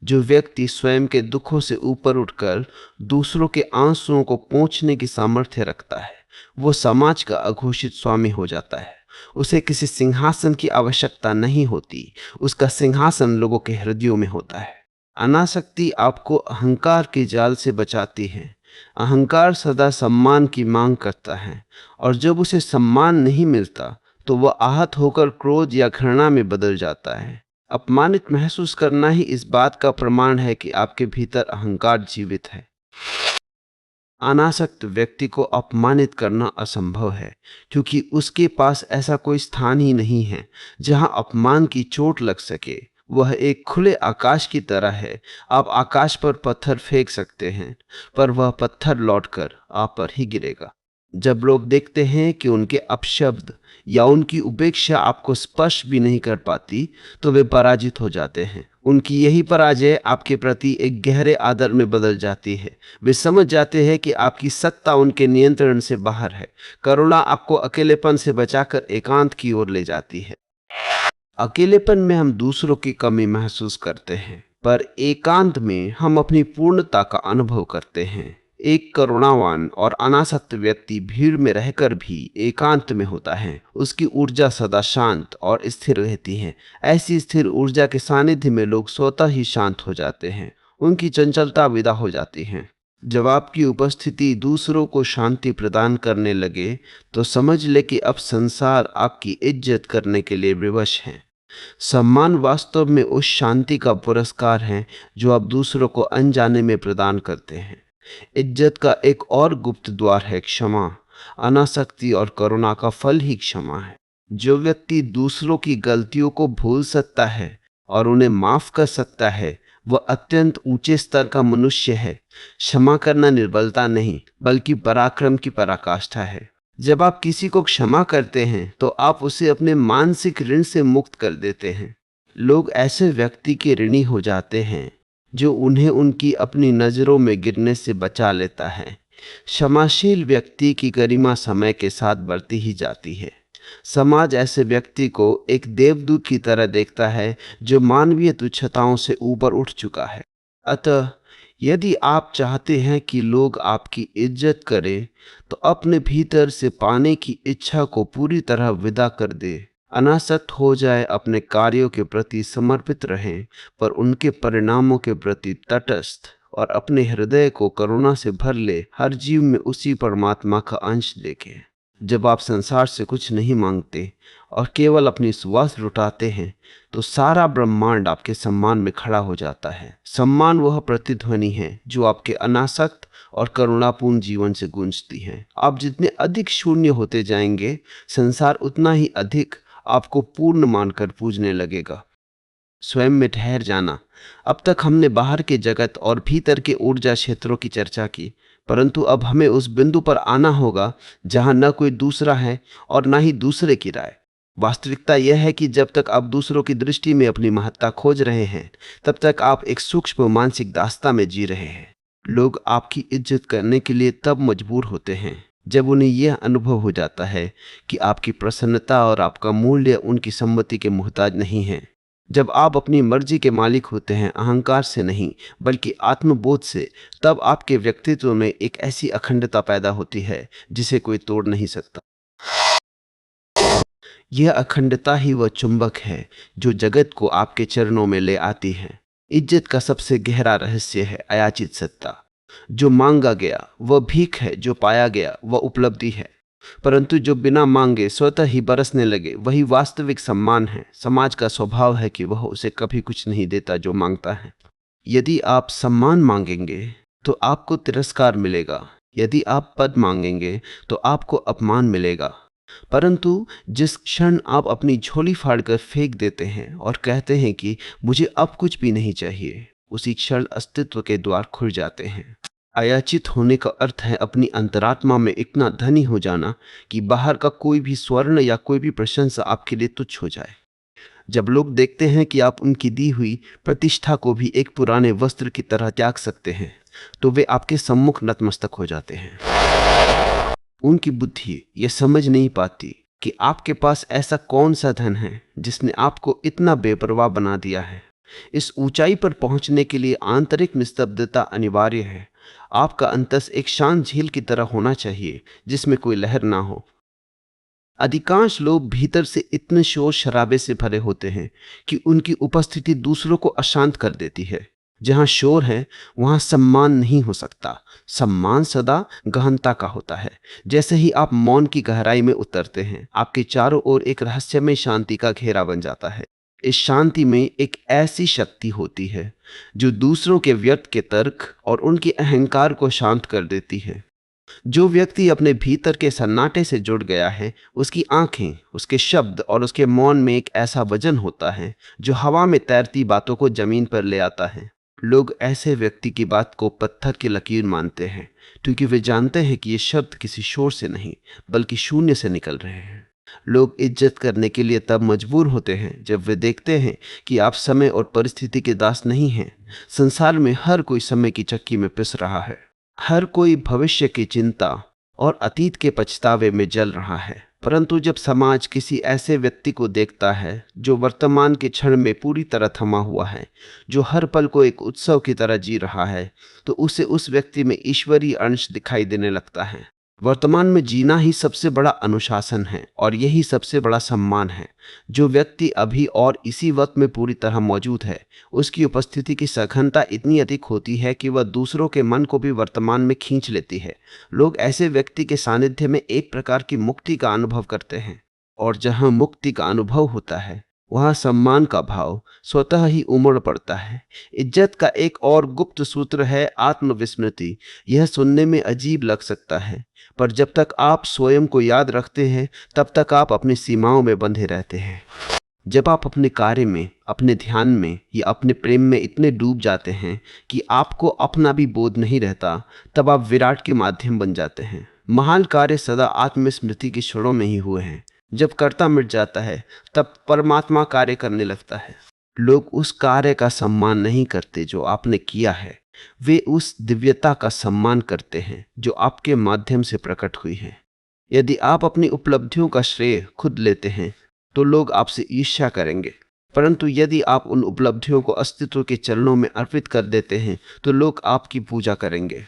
जो व्यक्ति स्वयं के दुखों से ऊपर उठकर दूसरों के आंसुओं को पोंछने की सामर्थ्य रखता है, वो समाज का अघोषित स्वामी हो जाता है। उसे किसी सिंहासन की आवश्यकता नहीं होती, उसका सिंहासन लोगों के हृदयों में होता है। अनासक्ति आपको अहंकार के जाल से बचाती है। अहंकार सदा सम्मान की मांग करता है, और जब उसे सम्मान नहीं मिलता तो वह आहत होकर क्रोध या घृणा में बदल जाता है। अपमानित महसूस करना ही इस बात का प्रमाण है कि आपके भीतर अहंकार जीवित है। अनासक्त व्यक्ति को अपमानित करना असंभव है, क्योंकि उसके पास ऐसा कोई स्थान ही नहीं है जहां अपमान की चोट लग सके। वह एक खुले आकाश की तरह है। आप आकाश पर पत्थर फेंक सकते हैं, पर वह पत्थर लौटकर आप पर ही गिरेगा। जब लोग देखते हैं कि उनके अपशब्द या उनकी उपेक्षा आपको स्पर्श भी नहीं कर पाती, तो वे पराजित हो जाते हैं। उनकी यही पराजय आपके प्रति एक गहरे आदर में बदल जाती है। वे समझ जाते हैं कि आपकी सत्ता उनके नियंत्रण से बाहर है। करुणा आपको अकेलेपन से बचाकर एकांत की ओर ले जाती है। अकेलेपन में हम दूसरों की कमी महसूस करते हैं, पर एकांत में हम अपनी पूर्णता का अनुभव करते हैं। एक करुणावान और अनासक्त व्यक्ति भीड़ में रहकर भी एकांत में होता है। उसकी ऊर्जा सदा शांत और स्थिर रहती है। ऐसी स्थिर ऊर्जा के सानिध्य में लोग स्वतः ही शांत हो जाते हैं, उनकी चंचलता विदा हो जाती है। जब आपकी उपस्थिति दूसरों को शांति प्रदान करने लगे, तो समझ ले कि अब संसार आपकी इज्जत करने के लिए विवश है। सम्मान वास्तव में उस शांति का पुरस्कार है जो आप दूसरों को अनजाने में प्रदान करते हैं। इज्जत का एक और गुप्त द्वार है क्षमा। अनासक्ति और करुणा का फल ही क्षमा है। जो व्यक्ति दूसरों की गलतियों को भूल सकता है और उन्हें माफ कर सकता है, वह अत्यंत ऊंचे स्तर का मनुष्य है। क्षमा करना निर्बलता नहीं, बल्कि पराक्रम की पराकाष्ठा है। जब आप किसी को क्षमा करते हैं, तो आप उसे अपने मानसिक ऋण से मुक्त कर देते हैं। लोग ऐसे व्यक्ति के ऋणी हो जाते हैं जो उन्हें उनकी अपनी नजरों में गिरने से बचा लेता है। क्षमाशील व्यक्ति की गरिमा समय के साथ बढ़ती ही जाती है। समाज ऐसे व्यक्ति को एक देवदूत की तरह देखता है जो मानवीय तुच्छताओं से ऊपर उठ चुका है। अतः यदि आप चाहते हैं कि लोग आपकी इज्जत करें, तो अपने भीतर से पाने की इच्छा को पूरी तरह विदा कर दे। अनासक्त हो जाए, अपने कार्यों के प्रति समर्पित रहें, पर उनके परिणामों के प्रति तटस्थ, और अपने हृदय को करुणा से भर ले, हर जीव में उसी परमात्मा का अंश देखें। जब आप संसार से कुछ नहीं मांगते और केवल अपनी सुवास लुटाते हैं, तो सारा ब्रह्मांड आपके सम्मान में खड़ा हो जाता है। सम्मान वह प्रतिध्वनि है जो आपके अनासक्त और करुणापूर्ण जीवन से गूंजती है। आप जितने अधिक शून्य होते जाएंगे, संसार उतना ही अधिक आपको पूर्ण मानकर पूजने लगेगा। स्वयं में ठहर जाना। अब तक हमने बाहर के जगत और भीतर के ऊर्जा क्षेत्रों की चर्चा की, परंतु अब हमें उस बिंदु पर आना होगा जहां न कोई दूसरा है और न ही दूसरे की राय। वास्तविकता यह है कि जब तक आप दूसरों की दृष्टि में अपनी महत्ता खोज रहे हैं, तब तक आप एक सूक्ष्म मानसिक दास्ता में जी रहे हैं। लोग आपकी इज्जत करने के लिए तब मजबूर होते हैं जब उन्हें यह अनुभव हो जाता है कि आपकी प्रसन्नता और आपका मूल्य उनकी सम्मति के मुहताज नहीं है। जब आप अपनी मर्जी के मालिक होते हैं, अहंकार से नहीं बल्कि आत्मबोध से, तब आपके व्यक्तित्व में एक ऐसी अखंडता पैदा होती है जिसे कोई तोड़ नहीं सकता। यह अखंडता ही वह चुंबक है जो जगत को आपके चरणों में ले आती है। इज्जत का सबसे गहरा रहस्य है अयाचित सत्ता। जो मांगा गया वह भीख है, जो पाया गया वह उपलब्धि है। परंतु जो बिना मांगे स्वतः ही बरसने लगे, वही वास्तविक सम्मान है। समाज का स्वभाव है कि वह उसे कभी कुछ नहीं देता जो मांगता है। यदि आप सम्मान मांगेंगे तो आपको तिरस्कार मिलेगा, यदि आप पद मांगेंगे तो आपको अपमान मिलेगा। परंतु जिस क्षण आप अपनी झोली फाड़कर फेंक देते हैं और कहते हैं कि मुझे अब कुछ भी नहीं चाहिए, उसी क्षण अस्तित्व के द्वार खुल जाते हैं। अयाचित होने का अर्थ है अपनी अंतरात्मा में इतना धनी हो जाना कि बाहर का कोई भी स्वर्ण या कोई भी प्रशंसा आपके लिए तुच्छ हो जाए। जब लोग देखते हैं कि आप उनकी दी हुई प्रतिष्ठा को भी एक पुराने वस्त्र की तरह त्याग सकते हैं, तो वे आपके सम्मुख नतमस्तक हो जाते हैं। उनकी बुद्धि यह समझ नहीं पाती कि आपके पास ऐसा कौन सा धन है जिसने आपको इतना बेपरवाह बना दिया है। इस ऊंचाई पर पहुंचने के लिए आंतरिक निस्तब्धता अनिवार्य है। आपका अंतस एक शांत झील की तरह होना चाहिए जिसमें कोई लहर ना हो। अधिकांश लोग भीतर से इतने शोर शराबे से भरे होते हैं कि उनकी उपस्थिति दूसरों को अशांत कर देती है। जहां शोर है वहां सम्मान नहीं हो सकता। सम्मान सदा गहनता का होता है। जैसे ही आप मौन की गहराई में उतरते हैं, आपके चारों ओर एक रहस्यमय शांति का घेरा बन जाता है। इस शांति में एक ऐसी शक्ति होती है जो दूसरों के व्यर्थ के तर्क और उनके अहंकार को शांत कर देती है। जो व्यक्ति अपने भीतर के सन्नाटे से जुड़ गया है, उसकी आंखें, उसके शब्द और उसके मौन में एक ऐसा वजन होता है जो हवा में तैरती बातों को जमीन पर ले आता है। लोग ऐसे व्यक्ति की बात को पत्थर की लकीर मानते हैं, क्योंकि वे जानते हैं कि ये शब्द किसी शोर से नहीं बल्कि शून्य से निकल रहे हैं। लोग इज्जत करने के लिए तब मजबूर होते हैं जब वे देखते हैं कि आप समय और परिस्थिति के दास नहीं हैं। संसार में हर कोई समय की चक्की में पिस रहा है। हर कोई भविष्य की चिंता और अतीत के पछतावे में जल रहा है। परंतु जब समाज किसी ऐसे व्यक्ति को देखता है जो वर्तमान के क्षण में पूरी तरह थमा हुआ है, जो हर पल को एक उत्सव की तरह जी रहा है, तो उसे उस व्यक्ति में ईश्वरीय अंश दिखाई देने लगता है। वर्तमान में जीना ही सबसे बड़ा अनुशासन है और यही सबसे बड़ा सम्मान है। जो व्यक्ति अभी और इसी वक्त में पूरी तरह मौजूद है, उसकी उपस्थिति की सघनता इतनी अधिक होती है कि वह दूसरों के मन को भी वर्तमान में खींच लेती है। लोग ऐसे व्यक्ति के सानिध्य में एक प्रकार की मुक्ति का अनुभव करते हैं, और जहां मुक्ति का अनुभव होता है वहां सम्मान का भाव स्वतः ही उमड़ पड़ता है। इज्जत का एक और गुप्त सूत्र है आत्मविस्मृति। यह सुनने में अजीब लग सकता है, पर जब तक आप स्वयं को याद रखते हैं, तब तक आप अपनी सीमाओं में बंधे रहते हैं। जब आप अपने कार्य में, अपने ध्यान में या अपने प्रेम में इतने डूब जाते हैं कि आपको अपना भी बोध नहीं रहता, तब आप विराट के माध्यम बन जाते हैं। महान कार्य सदा आत्मस्मृति के क्षणों में ही हुए हैं। जब कर्ता मिट जाता है, तब परमात्मा कार्य करने लगता है। लोग उस कार्य का सम्मान नहीं करते जो आपने किया है, वे उस दिव्यता का सम्मान करते हैं जो आपके माध्यम से प्रकट हुई है। यदि आप अपनी उपलब्धियों का श्रेय खुद लेते हैं तो लोग आपसे ईर्ष्या करेंगे, परंतु यदि आप उन उपलब्धियों को अस्तित्व के चरणों में अर्पित कर देते हैं तो लोग आपकी पूजा करेंगे।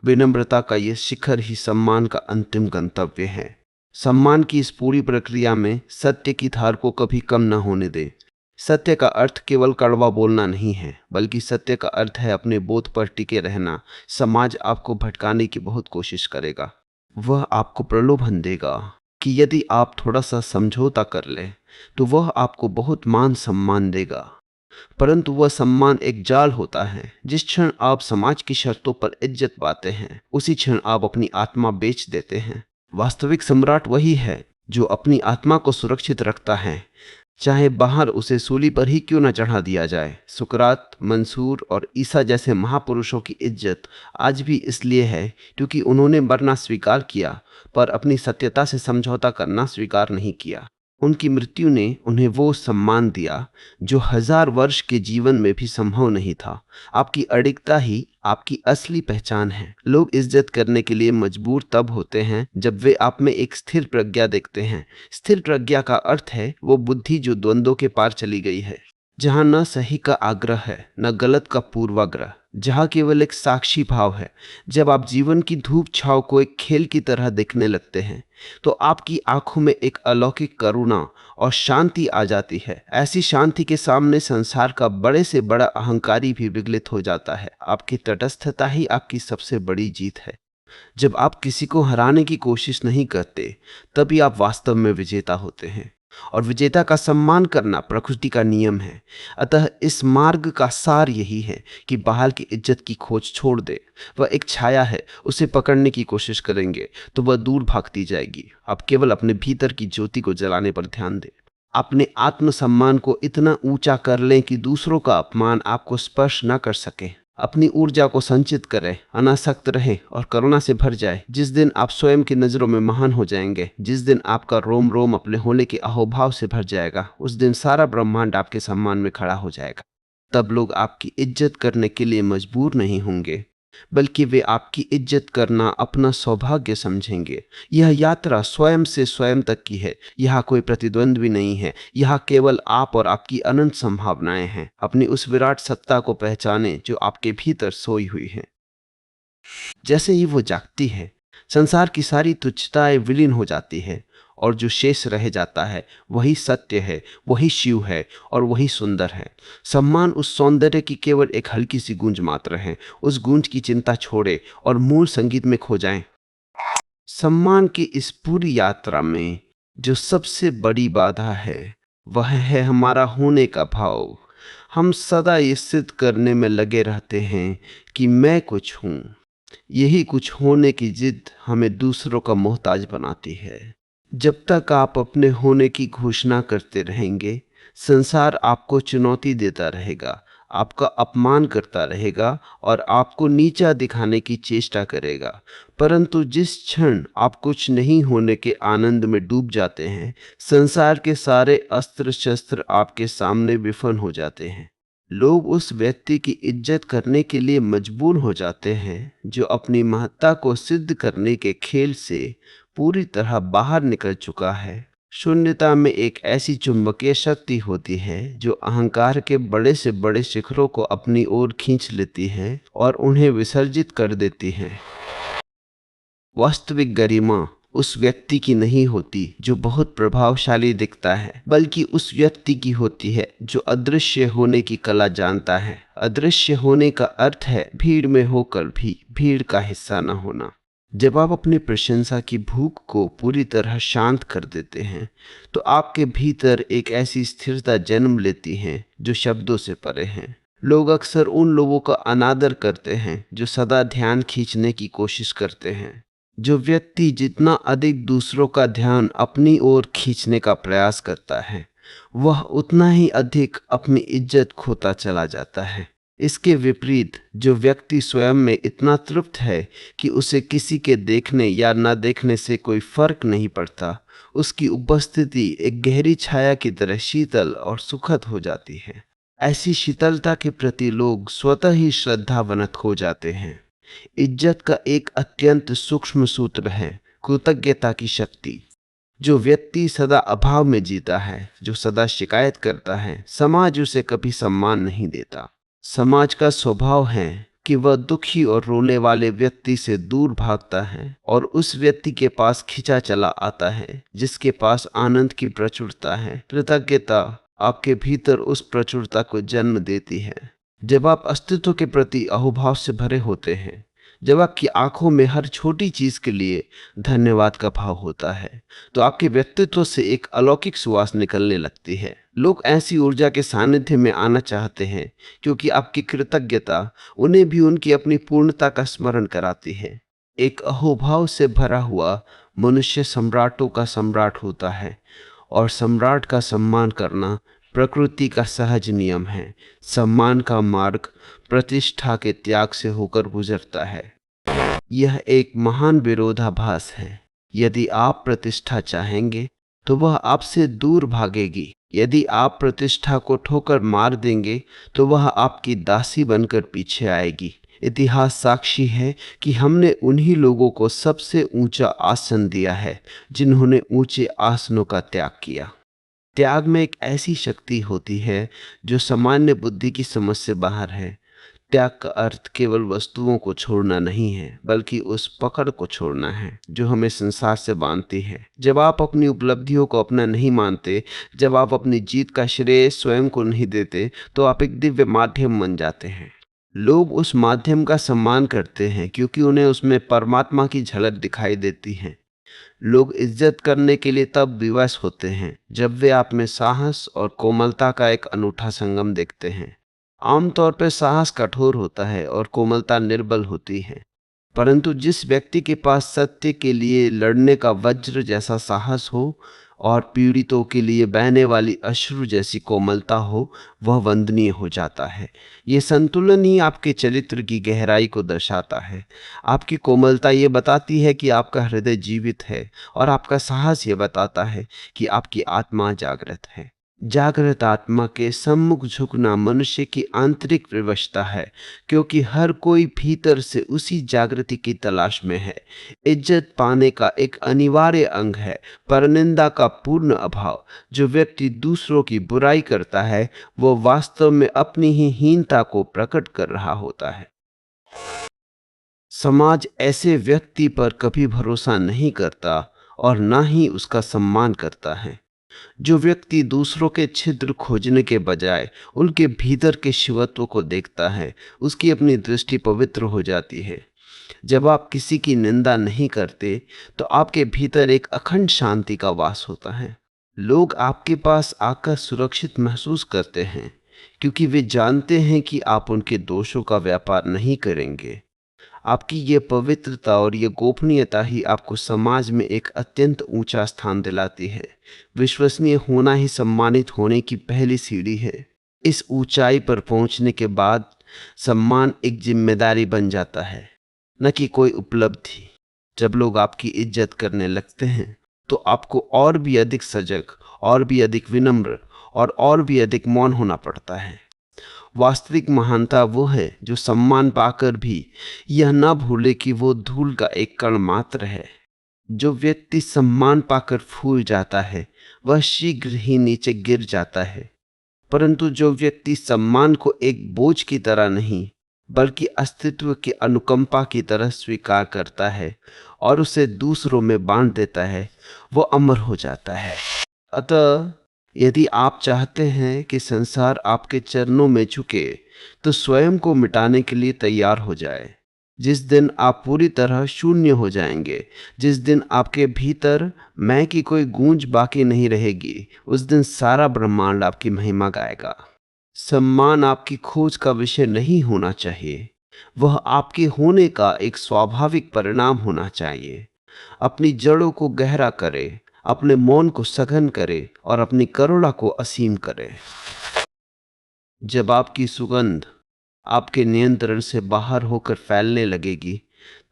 विनम्रता का ये शिखर ही सम्मान का अंतिम गंतव्य है। सम्मान की इस पूरी प्रक्रिया में सत्य की धार को कभी कम न होने दें। सत्य का अर्थ केवल कड़वा बोलना नहीं है, बल्कि सत्य का अर्थ है अपने बोध पर टिके रहना। समाज आपको भटकाने की बहुत कोशिश करेगा। वह आपको प्रलोभन देगा कि यदि आप थोड़ा सा समझौता कर लें तो वह आपको बहुत मान सम्मान देगा, परंतु वह सम्मान एक जाल होता है। जिस क्षण आप समाज की शर्तों पर इज्जत पाते हैं, उसी क्षण आप अपनी आत्मा बेच देते हैं। वास्तविक सम्राट वही है जो अपनी आत्मा को सुरक्षित रखता है, चाहे बाहर उसे सूली पर ही क्यों न चढ़ा दिया जाए। सुकरात, मंसूर और ईसा जैसे महापुरुषों की इज्जत आज भी इसलिए है क्योंकि उन्होंने मरना स्वीकार किया, पर अपनी सत्यता से समझौता करना स्वीकार नहीं किया। उनकी मृत्यु ने उन्हें वो सम्मान दिया जो 1000 वर्ष के जीवन में भी संभव नहीं था। आपकी अडिगता ही आपकी असली पहचान है। लोग इज्जत करने के लिए मजबूर तब होते हैं जब वे आप में एक स्थिर प्रज्ञा देखते हैं। स्थिर प्रज्ञा का अर्थ है वो बुद्धि जो द्वंद्वों के पार चली गई है, जहाँ न सही का आग्रह है न गलत का पूर्वाग्रह, जहाँ केवल एक साक्षी भाव है। जब आप जीवन की धूप छाव को एक खेल की तरह देखने लगते हैं तो आपकी आंखों में एक अलौकिक करुणा और शांति आ जाती है। ऐसी शांति के सामने संसार का बड़े से बड़ा अहंकारी भी विगलित हो जाता है। आपकी तटस्थता ही आपकी सबसे बड़ी जीत है। जब आप किसी को हराने की कोशिश नहीं करते, तभी आप वास्तव में विजेता होते हैं, और विजेता का सम्मान करना प्रकृति का नियम है। अतः इस मार्ग का सार यही है कि बहाल की इज्जत की खोज छोड़ दे। वह एक छाया है, उसे पकड़ने की कोशिश करेंगे तो वह दूर भागती जाएगी। आप केवल अपने भीतर की ज्योति को जलाने पर ध्यान दें। अपने आत्मसम्मान को इतना ऊंचा कर लें कि दूसरों का अपमान आपको स्पर्श न कर सके। अपनी ऊर्जा को संचित करें, अनासक्त रहें और करुणा से भर जाए। जिस दिन आप स्वयं की नजरों में महान हो जाएंगे, जिस दिन आपका रोम रोम अपने होने के अहोभाव से भर जाएगा, उस दिन सारा ब्रह्मांड आपके सम्मान में खड़ा हो जाएगा। तब लोग आपकी इज्जत करने के लिए मजबूर नहीं होंगे, बल्कि वे आपकी इज्जत करना अपना सौभाग्य समझेंगे। यह यात्रा स्वयं से स्वयं तक की है। यहाँ कोई प्रतिद्वंद्वी नहीं है। यहाँ केवल आप और आपकी अनंत संभावनाएं हैं। अपनी उस विराट सत्ता को पहचानें जो आपके भीतर सोई हुई है। जैसे ही वो जागती है, संसार की सारी तुच्छताएं विलीन हो जाती है और जो शेष रह जाता है वही सत्य है, वही शिव है और वही सुंदर है। सम्मान उस सौंदर्य की केवल एक हल्की सी गूंज मात्र है। उस गूंज की चिंता छोड़े और मूल संगीत में खो जाएं। सम्मान की इस पूरी यात्रा में जो सबसे बड़ी बाधा है वह है हमारा होने का भाव। हम सदा ये सिद्ध करने में लगे रहते हैं कि मैं कुछ हूं। यही कुछ होने की जिद हमें दूसरों का मोहताज बनाती है। जब तक आप अपने होने की घोषणा करते रहेंगे, संसार आपको चुनौती देता रहेगा, आपका अपमान करता रहेगा और आपको नीचा दिखाने की चेष्टा करेगा। परंतु जिस क्षण आप कुछ नहीं होने के आनंद में डूब जाते हैं, संसार के सारे अस्त्र शस्त्र आपके सामने विफल हो जाते हैं। लोग उस व्यक्ति की इज्जत करने के लिए मजबूर हो जाते हैं जो अपनी महत्ता को सिद्ध करने के खेल से पूरी तरह बाहर निकल चुका है। शून्यता में एक ऐसी चुंबकीय शक्ति होती है जो अहंकार के बड़े से बड़े शिखरों को अपनी ओर खींच लेती है और उन्हें विसर्जित कर देती है। वास्तविक गरिमा उस व्यक्ति की नहीं होती जो बहुत प्रभावशाली दिखता है, बल्कि उस व्यक्ति की होती है जो अदृश्य होने की कला जानता है। अदृश्य होने का अर्थ है भीड़ में होकर भी भीड़ का हिस्सा न होना। जब आप अपनी प्रशंसा की भूख को पूरी तरह शांत कर देते हैं तो आपके भीतर एक ऐसी स्थिरता जन्म लेती है जो शब्दों से परे है। लोग अक्सर उन लोगों का अनादर करते हैं जो सदा ध्यान खींचने की कोशिश करते हैं। जो व्यक्ति जितना अधिक दूसरों का ध्यान अपनी ओर खींचने का प्रयास करता है, वह उतना ही अधिक अपनी इज्जत खोता चला जाता है। इसके विपरीत जो व्यक्ति स्वयं में इतना तृप्त है कि उसे किसी के देखने या न देखने से कोई फर्क नहीं पड़ता, उसकी उपस्थिति एक गहरी छाया की तरह शीतल और सुखद हो जाती है। ऐसी शीतलता के प्रति लोग स्वतः ही श्रद्धावनत हो जाते हैं। इज्जत का एक अत्यंत सूक्ष्म सूत्र है, कृतज्ञता की शक्ति। जो व्यक्ति सदा अभाव में जीता है, जो सदा शिकायत करता है, समाज उसे कभी सम्मान नहीं देता। समाज का स्वभाव है कि वह दुखी और रोने वाले व्यक्ति से दूर भागता है और उस व्यक्ति के पास खिंचा चला आता है जिसके पास आनंद की प्रचुरता है। कृतज्ञता आपके भीतर उस प्रचुरता को जन्म देती है। जब आप अस्तित्व के प्रति अहोभाव से भरे होते हैं, जब आपकी आंखों में हर छोटी चीज के लिए धन्यवाद का भाव होता है, तो आपके व्यक्तित्व से एक अलौकिक सुवास निकलने लगती है। लोग ऐसी ऊर्जा के सानिध्य में आना चाहते हैं क्योंकि आपकी कृतज्ञता उन्हें भी उनकी अपनी पूर्णता का स्मरण कराती है। एक अहोभाव से भरा हुआ मनुष्य सम्राटों का सम्राट होता है और सम्राट का सम्मान करना प्रकृति का सहज नियम है। सम्मान का मार्ग प्रतिष्ठा के त्याग से होकर गुजरता है। यह एक महान विरोधाभास है। यदि आप प्रतिष्ठा चाहेंगे तो वह आपसे दूर भागेगी। यदि आप प्रतिष्ठा को ठोकर मार देंगे तो वह आपकी दासी बनकर पीछे आएगी। इतिहास साक्षी है कि हमने उन्हीं लोगों को सबसे ऊंचा आसन दिया है जिन्होंने ऊंचे आसनों का त्याग किया। त्याग में एक ऐसी शक्ति होती है जो सामान्य बुद्धि की समझ से बाहर है। त्याग का अर्थ केवल वस्तुओं को छोड़ना नहीं है, बल्कि उस पकड़ को छोड़ना है जो हमें संसार से बांधती है। जब आप अपनी उपलब्धियों को अपना नहीं मानते, जब आप अपनी जीत का श्रेय स्वयं को नहीं देते, तो आप एक दिव्य माध्यम बन जाते हैं। लोग उस माध्यम का सम्मान करते हैं क्योंकि उन्हें उसमें परमात्मा की झलक दिखाई देती है। लोग इज्जत करने के लिए तब विवश होते हैं जब वे आप में साहस और कोमलता का एक अनूठा संगम देखते हैं। आमतौर पर साहस कठोर होता है और कोमलता निर्बल होती है, परंतु जिस व्यक्ति के पास सत्य के लिए लड़ने का वज्र जैसा साहस हो और पीड़ितों के लिए बहने वाली अश्रु जैसी कोमलता हो, वह वंदनीय हो जाता है। ये संतुलन ही आपके चरित्र की गहराई को दर्शाता है। आपकी कोमलता ये बताती है कि आपका हृदय जीवित है और आपका साहस ये बताता है कि आपकी आत्मा जागृत है। जागृत आत्मा के सम्मुख झुकना मनुष्य की आंतरिक विवशता है, क्योंकि हर कोई भीतर से उसी जागृति की तलाश में है। इज्जत पाने का एक अनिवार्य अंग है परनिंदा का पूर्ण अभाव। जो व्यक्ति दूसरों की बुराई करता है, वो वास्तव में अपनी ही हीनता को प्रकट कर रहा होता है। समाज ऐसे व्यक्ति पर कभी भरोसा नहीं करता और ना ही उसका सम्मान करता है। जो व्यक्ति दूसरों के छिद्र खोजने के बजाय उनके भीतर के शिवत्व को देखता है, उसकी अपनी दृष्टि पवित्र हो जाती है। जब आप किसी की निंदा नहीं करते, तो आपके भीतर एक अखंड शांति का वास होता है। लोग आपके पास आकर सुरक्षित महसूस करते हैं क्योंकि वे जानते हैं कि आप उनके दोषों का व्यापार नहीं करेंगे। आपकी ये पवित्रता और ये गोपनीयता ही आपको समाज में एक अत्यंत ऊंचा स्थान दिलाती है। विश्वसनीय होना ही सम्मानित होने की पहली सीढ़ी है। इस ऊंचाई पर पहुंचने के बाद सम्मान एक जिम्मेदारी बन जाता है, न कि कोई उपलब्धि। जब लोग आपकी इज्जत करने लगते हैं, तो आपको और भी अधिक सजग, और भी अधिक विनम्र और भी अधिक मौन होना पड़ता है। वास्तविक महानता वो है जो सम्मान पाकर भी यह न भूले कि वो धूल का एक कण मात्र है। जो व्यक्ति सम्मान पाकर फूल जाता है, वह शीघ्र ही नीचे गिर जाता है, परंतु जो व्यक्ति सम्मान को एक बोझ की तरह नहीं, बल्कि अस्तित्व की अनुकंपा की तरह स्वीकार करता है और उसे दूसरों में बांट देता है, वो अमर हो जाता है। अतः यदि आप चाहते हैं कि संसार आपके चरणों में झुके, तो स्वयं को मिटाने के लिए तैयार हो जाए। जिस दिन आप पूरी तरह शून्य हो जाएंगे, जिस दिन आपके भीतर मैं की कोई गूंज बाकी नहीं रहेगी, उस दिन सारा ब्रह्मांड आपकी महिमा गाएगा। सम्मान आपकी खोज का विषय नहीं होना चाहिए, वह आपके होने का एक स्वाभाविक परिणाम होना चाहिए। अपनी जड़ों को गहरा करे, अपने मौन को सघन करे और अपनी करुणा को असीम करे। जब आपकी सुगंध आपके नियंत्रण से बाहर होकर फैलने लगेगी,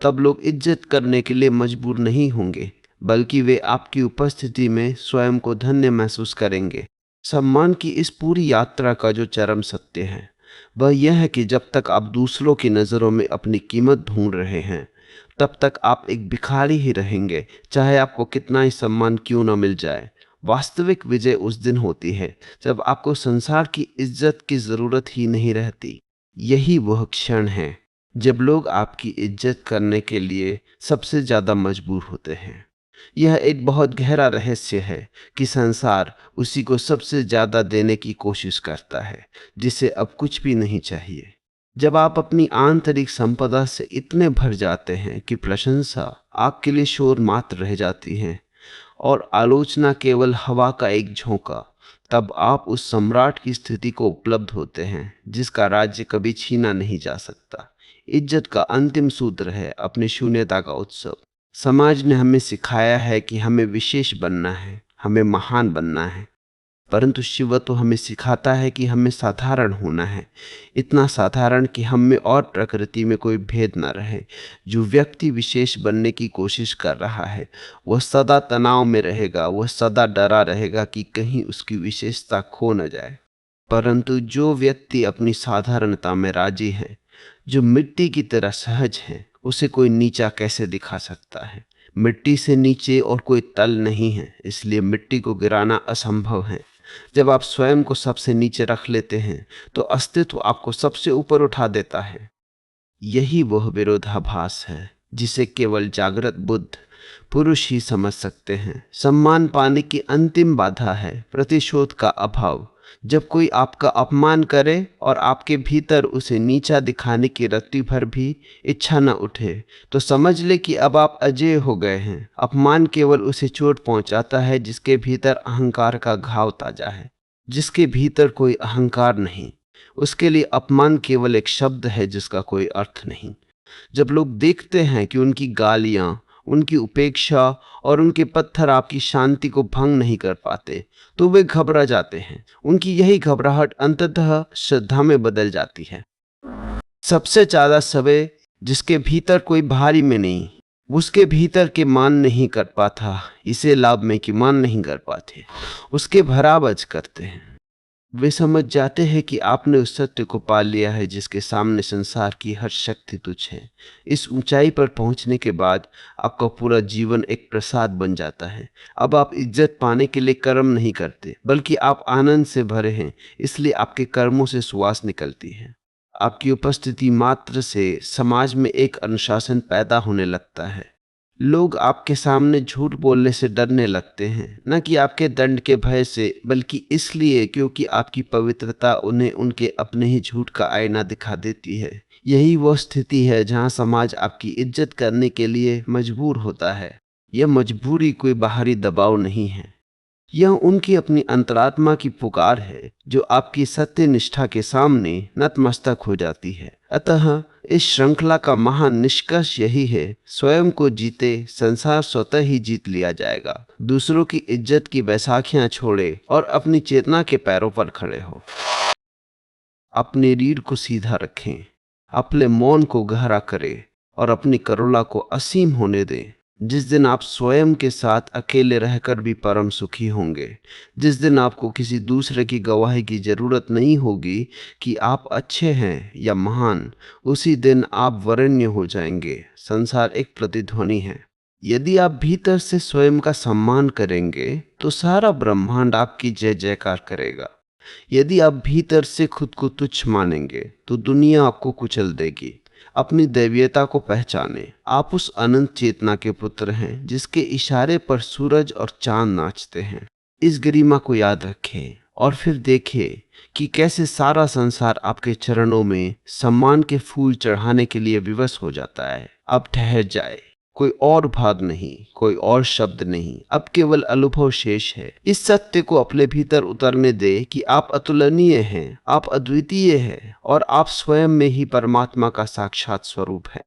तब लोग इज्जत करने के लिए मजबूर नहीं होंगे, बल्कि वे आपकी उपस्थिति में स्वयं को धन्य महसूस करेंगे। सम्मान की इस पूरी यात्रा का जो चरम सत्य है, वह यह है कि जब तक आप दूसरों की नज़रों में अपनी कीमत ढूंढ रहे हैं, तब तक आप एक भिखारी ही रहेंगे, चाहे आपको कितना ही सम्मान क्यों न मिल जाए। वास्तविक विजय उस दिन होती है जब आपको संसार की इज्जत की जरूरत ही नहीं रहती। यही वह क्षण है जब लोग आपकी इज्जत करने के लिए सबसे ज्यादा मजबूर होते हैं। यह एक बहुत गहरा रहस्य है कि संसार उसी को सबसे ज्यादा देने की कोशिश करता है जिसे अब कुछ भी नहीं चाहिए। जब आप अपनी आंतरिक संपदा से इतने भर जाते हैं कि प्रशंसा आपके लिए शोर मात्र रह जाती है और आलोचना केवल हवा का एक झोंका, तब आप उस सम्राट की स्थिति को उपलब्ध होते हैं जिसका राज्य कभी छीना नहीं जा सकता। इज्जत का अंतिम सूत्र है अपनी शून्यता का उत्सव। समाज ने हमें सिखाया है कि हमें विशेष बनना है, हमें महान बनना है, परंतु शिव तो हमें सिखाता है कि हमें साधारण होना है, इतना साधारण कि हम में और प्रकृति में कोई भेद न रहे। जो व्यक्ति विशेष बनने की कोशिश कर रहा है वह सदा तनाव में रहेगा, वह सदा डरा रहेगा कि कहीं उसकी विशेषता खो न जाए। परंतु जो व्यक्ति अपनी साधारणता में राजी है, जो मिट्टी की तरह सहज है, उसे कोई नीचा कैसे दिखा सकता है। मिट्टी से नीचे और कोई तल नहीं है, इसलिए मिट्टी को गिराना असंभव है। जब आप स्वयं को सबसे नीचे रख लेते हैं तो अस्तित्व आपको सबसे ऊपर उठा देता है। यही वह विरोधाभास है जिसे केवल जागृत बुद्ध पुरुष ही समझ सकते हैं। सम्मान पाने की अंतिम बाधा है प्रतिशोध का अभाव। जब कोई आपका अपमान करे और आपके भीतर उसे नीचा दिखाने की रत्ती भर भी इच्छा न उठे, तो समझ ले कि अब आप अजेय हो गए हैं। अपमान केवल उसे चोट पहुंचाता है जिसके भीतर अहंकार का घाव ताजा है। जिसके भीतर कोई अहंकार नहीं, उसके लिए अपमान केवल एक शब्द है जिसका कोई अर्थ नहीं। जब लोग देखते हैं कि उनकी गालियां, उनकी उपेक्षा और उनके पत्थर आपकी शांति को भंग नहीं कर पाते, तो वे घबरा जाते हैं। उनकी यही घबराहट अंततः श्रद्धा में बदल जाती है। सबसे ज्यादा सवे जिसके भीतर कोई भारी में नहीं, उसके भीतर के मान नहीं कर पाता, इसे लाभ में कि मान नहीं कर पाते, उसके भरावज करते हैं। वे समझ जाते हैं कि आपने उस सत्य को पा लिया है जिसके सामने संसार की हर शक्ति तुच्छ है। इस ऊंचाई पर पहुंचने के बाद आपका पूरा जीवन एक प्रसाद बन जाता है। अब आप इज्जत पाने के लिए कर्म नहीं करते, बल्कि आप आनंद से भरे हैं, इसलिए आपके कर्मों से सुवास निकलती है। आपकी उपस्थिति मात्र से समाज में एक अनुशासन पैदा होने लगता है। लोग आपके सामने झूठ बोलने से डरने लगते हैं, न कि आपके दंड के भय से, बल्कि इसलिए क्योंकि आपकी पवित्रता उन्हें उनके अपने ही झूठ का आईना दिखा देती है। यही वह स्थिति है जहां समाज आपकी इज्जत करने के लिए मजबूर होता है। यह मजबूरी कोई बाहरी दबाव नहीं है, यह उनकी अपनी अंतरात्मा की पुकार है जो आपकी सत्य निष्ठा के सामने नतमस्तक हो जाती है। अतः इस श्रृंखला का महान निष्कर्ष यही है, स्वयं को जीते, संसार स्वतः ही जीत लिया जाएगा। दूसरों की इज्जत की बैसाखियां छोड़े और अपनी चेतना के पैरों पर खड़े हो। अपनी रीढ़ को सीधा रखें, अपने मौन को गहरा करें और अपनी करुणा को असीम होने दें। जिस दिन आप स्वयं के साथ अकेले रहकर भी परम सुखी होंगे, जिस दिन आपको किसी दूसरे की गवाही की जरूरत नहीं होगी कि आप अच्छे हैं या महान, उसी दिन आप वरेण्य हो जाएंगे। संसार एक प्रतिध्वनि है। यदि आप भीतर से स्वयं का सम्मान करेंगे तो सारा ब्रह्मांड आपकी जय जयकार करेगा। यदि आप भीतर से खुद को तुच्छ मानेंगे तो दुनिया आपको कुचल देगी। अपनी दैवीयता को पहचाने। आप उस अनंत चेतना के पुत्र हैं जिसके इशारे पर सूरज और चांद नाचते हैं। इस गरिमा को याद रखें और फिर देखें कि कैसे सारा संसार आपके चरणों में सम्मान के फूल चढ़ाने के लिए विवश हो जाता है। अब ठहर जाए, कोई और भाग नहीं, कोई और शब्द नहीं, अब केवल अनुभव शेष है। इस सत्य को अपने भीतर उतरने दे कि आप अतुलनीय हैं, आप अद्वितीय हैं और आप स्वयं में ही परमात्मा का साक्षात स्वरूप है।